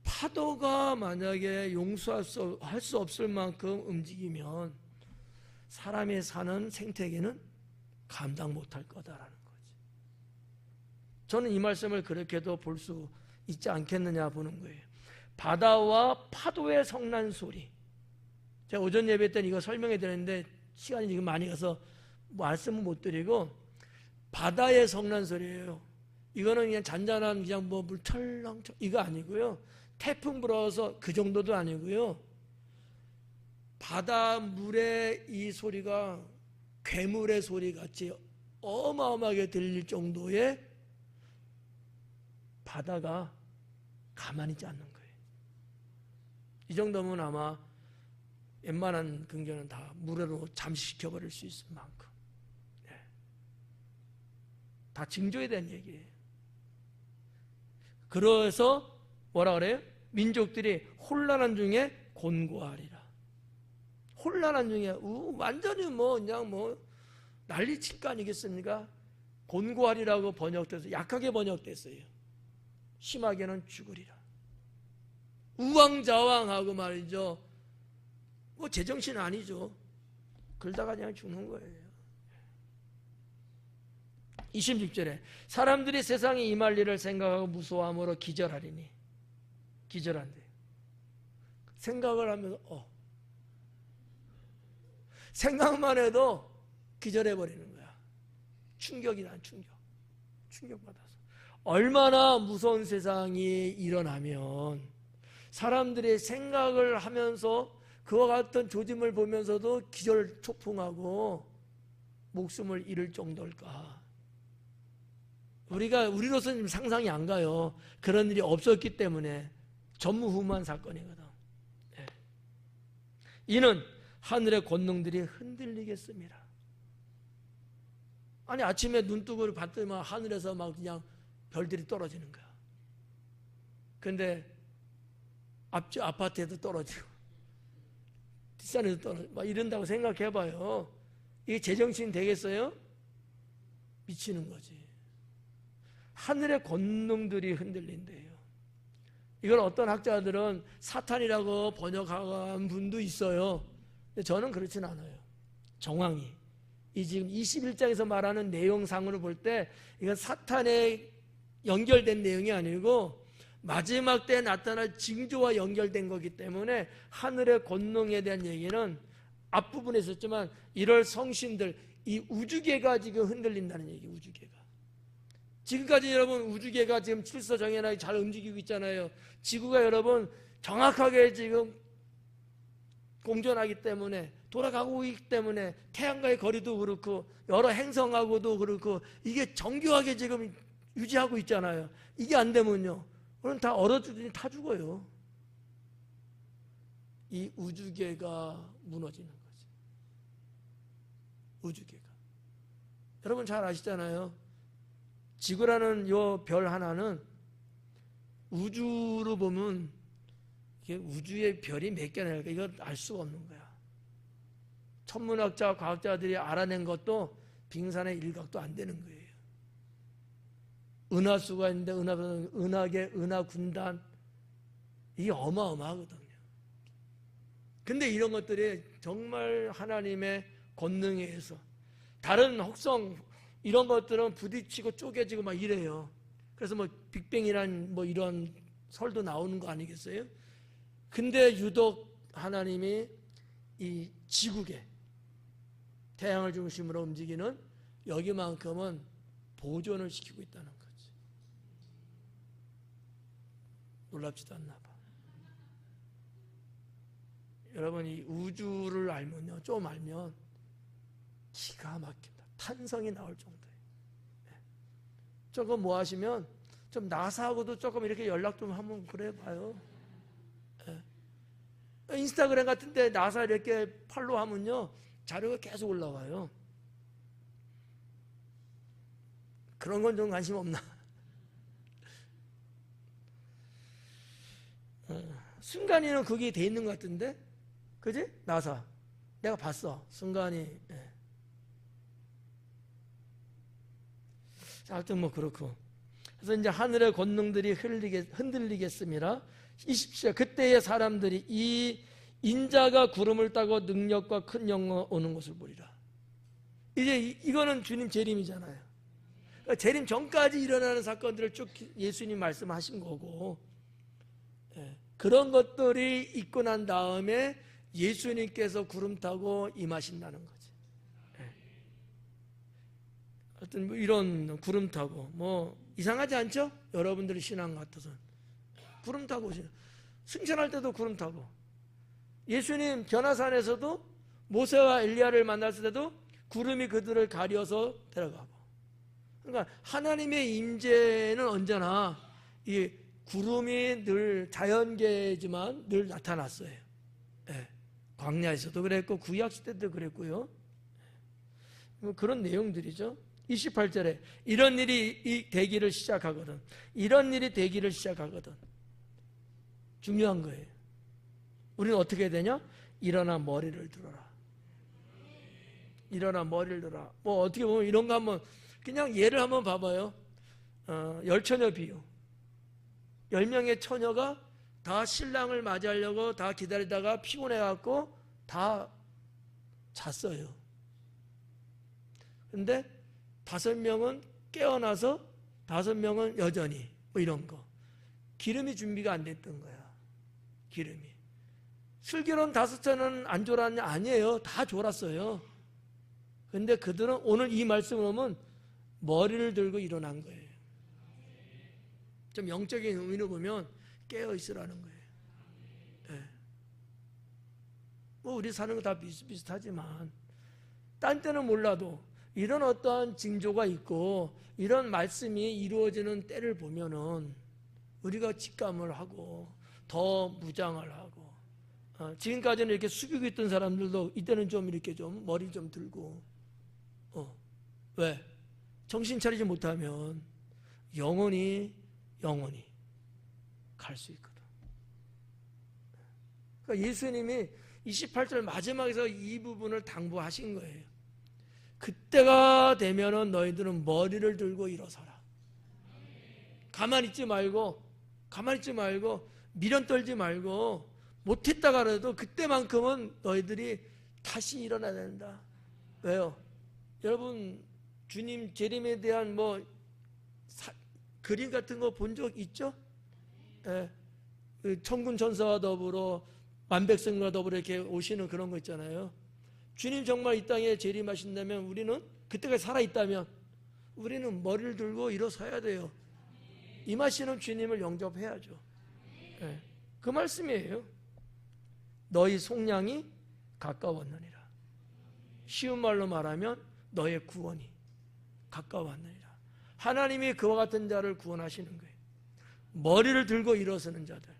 파도가 만약에 용서할 수 없을 만큼 움직이면 사람이 사는 생태계는 감당 못할 거다라는 거지. 저는 이 말씀을 그렇게도 볼 수 있지 않겠느냐 보는 거예요. 바다와 파도의 성난 소리. 제가 오전 예배 때는 이거 설명해 드렸는데 시간이 지금 많이 가서 말씀은 못 드리고, 바다의 성난 소리예요. 이거는 그냥 잔잔한 그냥 뭐 물 철렁철렁 이거 아니고요. 태풍 불어서 그 정도도 아니고요. 바닷물의 이 소리가 괴물의 소리 같이 어마어마하게 들릴 정도의 바다가 가만히 있지 않는 거예요. 이 정도면 아마 웬만한 긍정은 다 물으로 잠식시켜버릴 수 있을 만큼. 네. 다 징조에 대한 얘기예요. 그래서 뭐라 그래요? 민족들이 혼란한 중에 곤고하리라. 혼란한 중에 완전히 뭐 그냥 뭐 난리 칠 거 아니겠습니까? 곤고하리라고 번역돼서 약하게 번역됐어요. 심하게는 죽으리라. 우왕좌왕하고 말이죠. 뭐 제정신 아니죠. 그러다가 그냥 죽는 거예요. 26절에 사람들이 세상에 임할 일을 생각하고 무서워함으로 기절하리니. 기절한대요. 생각을 하면서 생각만 해도 기절해버리는 거야. 충격이란 충격받아서. 얼마나 무서운 세상이 일어나면 사람들이 생각을 하면서 그와 같은 조짐을 보면서도 기절초풍하고 목숨을 잃을 정도일까. 우리로서는 상상이 안 가요. 그런 일이 없었기 때문에 전무후무한 사건이거든. 네. 이는 하늘의 권능들이 흔들리겠습니다. 아니 아침에 눈 뜨고 봤더니 하늘에서 막 그냥 별들이 떨어지는 거야. 근데 앞집 아파트에도 떨어지고 뒷산에도 떨어지고 막 이런다고 생각해봐요. 이게 제정신 되겠어요? 미치는 거지. 하늘의 권능들이 흔들린대요. 이걸 어떤 학자들은 사탄이라고 번역한 분도 있어요. 근데 저는 그렇진 않아요. 정황이 이 지금 21장에서 말하는 내용상으로 볼 때 이건 사탄에 연결된 내용이 아니고 마지막 때에 나타날 징조와 연결된 거기 때문에 하늘의 권능에 대한 얘기는 앞부분에 있었지만 1월 성신들, 이 우주계가 지금 흔들린다는 얘기. 우주계가 지금까지 여러분 우주계가 지금 질서정연하게 잘 움직이고 있잖아요. 지구가 여러분 정확하게 지금 공전하기 때문에 돌아가고 있기 때문에 태양과의 거리도 그렇고 여러 행성하고도 그렇고 이게 정교하게 지금 유지하고 있잖아요. 이게 안 되면요 그럼 다 얼어주더니 타 죽어요. 이 우주계가 무너지는 거지. 우주계가 여러분 잘 아시잖아요. 지구라는 요 별 하나는 우주로 보면 이게 우주의 별이 몇 개나 될까 이거 알 수가 없는 거야. 천문학자 과학자들이 알아낸 것도 빙산의 일각도 안 되는 거예요. 은하수가 있는데 은하계, 은하군단 이게 어마어마하거든요. 근데 이런 것들이 정말 하나님의 권능에 의해서 다른 혹성 이런 것들은 부딪히고 쪼개지고 막 이래요. 그래서 뭐 빅뱅이란 뭐 이런 설도 나오는 거 아니겠어요? 근데 유독 하나님이 이 지구계 태양을 중심으로 움직이는 여기만큼은 보존을 시키고 있다는 거지. 놀랍지도 않나 봐. 여러분, 이 우주를 알면요, 좀 알면 기가 막힙니다. 탄성이 나올 정도예요. 조금 뭐 하시면 좀 나사하고도 조금 이렇게 연락 좀 한번 그래 봐요. 인스타그램 같은 데 나사 이렇게 팔로우 하면요, 자료가 계속 올라와요. 그런 건 좀 관심 없나? 순간이는 그게 돼 있는 것 같은데, 그지? 나사 내가 봤어, 순간이. 하여튼 뭐 그렇고, 그래서 이제 하늘의 권능들이 흔들리겠습니다. 20절, 그때의 사람들이 이 인자가 구름을 타고 능력과 큰 영광 오는 것을 보리라. 이제 이거는 주님 재림이잖아요. 그러니까 재림 전까지 일어나는 사건들을 쭉 예수님 말씀하신 거고, 그런 것들이 있고 난 다음에 예수님께서 구름 타고 임하신다는 거지. 하여튼 뭐 이런 구름 타고 뭐 이상하지 않죠? 여러분들의 신앙 같아서는 구름 타고 오시는, 승천할 때도 구름 타고, 예수님 변화산에서도 모세와 엘리야를 만났을 때도 구름이 그들을 가려서 데려가고. 그러니까 하나님의 임재는 언제나 이 구름이 늘 자연계지만 늘 나타났어요. 광야에서도 그랬고 구약시대 때도 그랬고요. 그런 내용들이죠. 28절에 이런 일이 되기를 시작하거든. 이런 일이 되기를 시작하거든. 중요한 거예요. 우리는 어떻게 해야 되냐? 일어나 머리를 들어라. 일어나 머리를 들어라. 뭐 어떻게 보면 이런 거 한번 그냥 예를 한번 봐봐요. 열처녀 비유. 10명의 처녀가 다 신랑을 맞이하려고 다 기다리다가 피곤해갖고 다 잤어요. 근데 5명은 깨어나서 5명은 여전히 뭐 이런 거. 기름이 준비가 안 됐던 거야. 기름이. 슬기로운 5처는 안 졸았냐? 아니에요. 다 졸았어요. 근데 그들은 오늘 이 말씀을 보면 머리를 들고 일어난 거예요. 좀 영적인 의미로 보면 깨어 있으라는 거예요. 뭐 우리 사는 거 다 비슷비슷하지만 딴 때는 몰라도 이런 어떠한 징조가 있고 이런 말씀이 이루어지는 때를 보면은 우리가 직감을 하고 더 무장을 하고, 지금까지는 이렇게 숙이고 있던 사람들도 이때는 좀 이렇게 좀 머리 좀 들고, 왜? 정신 차리지 못하면 영원히 갈 수 있거든. 그러니까 예수님이 28절 마지막에서 이 부분을 당부하신 거예요. 그때가 되면은 너희들은 머리를 들고 일어서라. 가만히 있지 말고 미련 떨지 말고, 못했다 가라도 그때만큼은 너희들이 다시 일어나야 된다. 왜요? 여러분, 주님 재림에 대한 뭐 그림 같은 거 본 적 있죠? 천군 천사와 더불어 만백성과 더불어 이렇게 오시는 그런 거 있잖아요. 주님 정말 이 땅에 재림하신다면, 우리는 그때까지 살아있다면 우리는 머리를 들고 일어서야 돼요. 임하시는 주님을 영접해야죠. 그 말씀이에요. 너희 속량이 가까웠느니라. 쉬운 말로 말하면 너의 구원이 가까웠느니라. 하나님이 그와 같은 자를 구원하시는 거예요. 머리를 들고 일어서는 자들,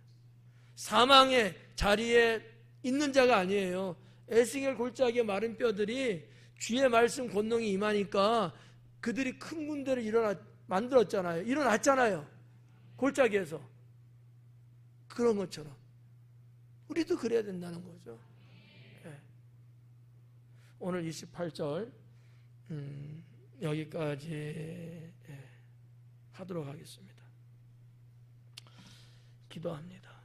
사망의 자리에 있는 자가 아니에요. 에스겔 골짜기의 마른 뼈들이 주의 말씀 권능이 임하니까 그들이 큰 군대를 만들었잖아요. 일어났잖아요. 골짜기에서. 그런 것처럼 우리도 그래야 된다는 거죠. 오늘 28절 여기까지 하도록 하겠습니다. 기도합니다.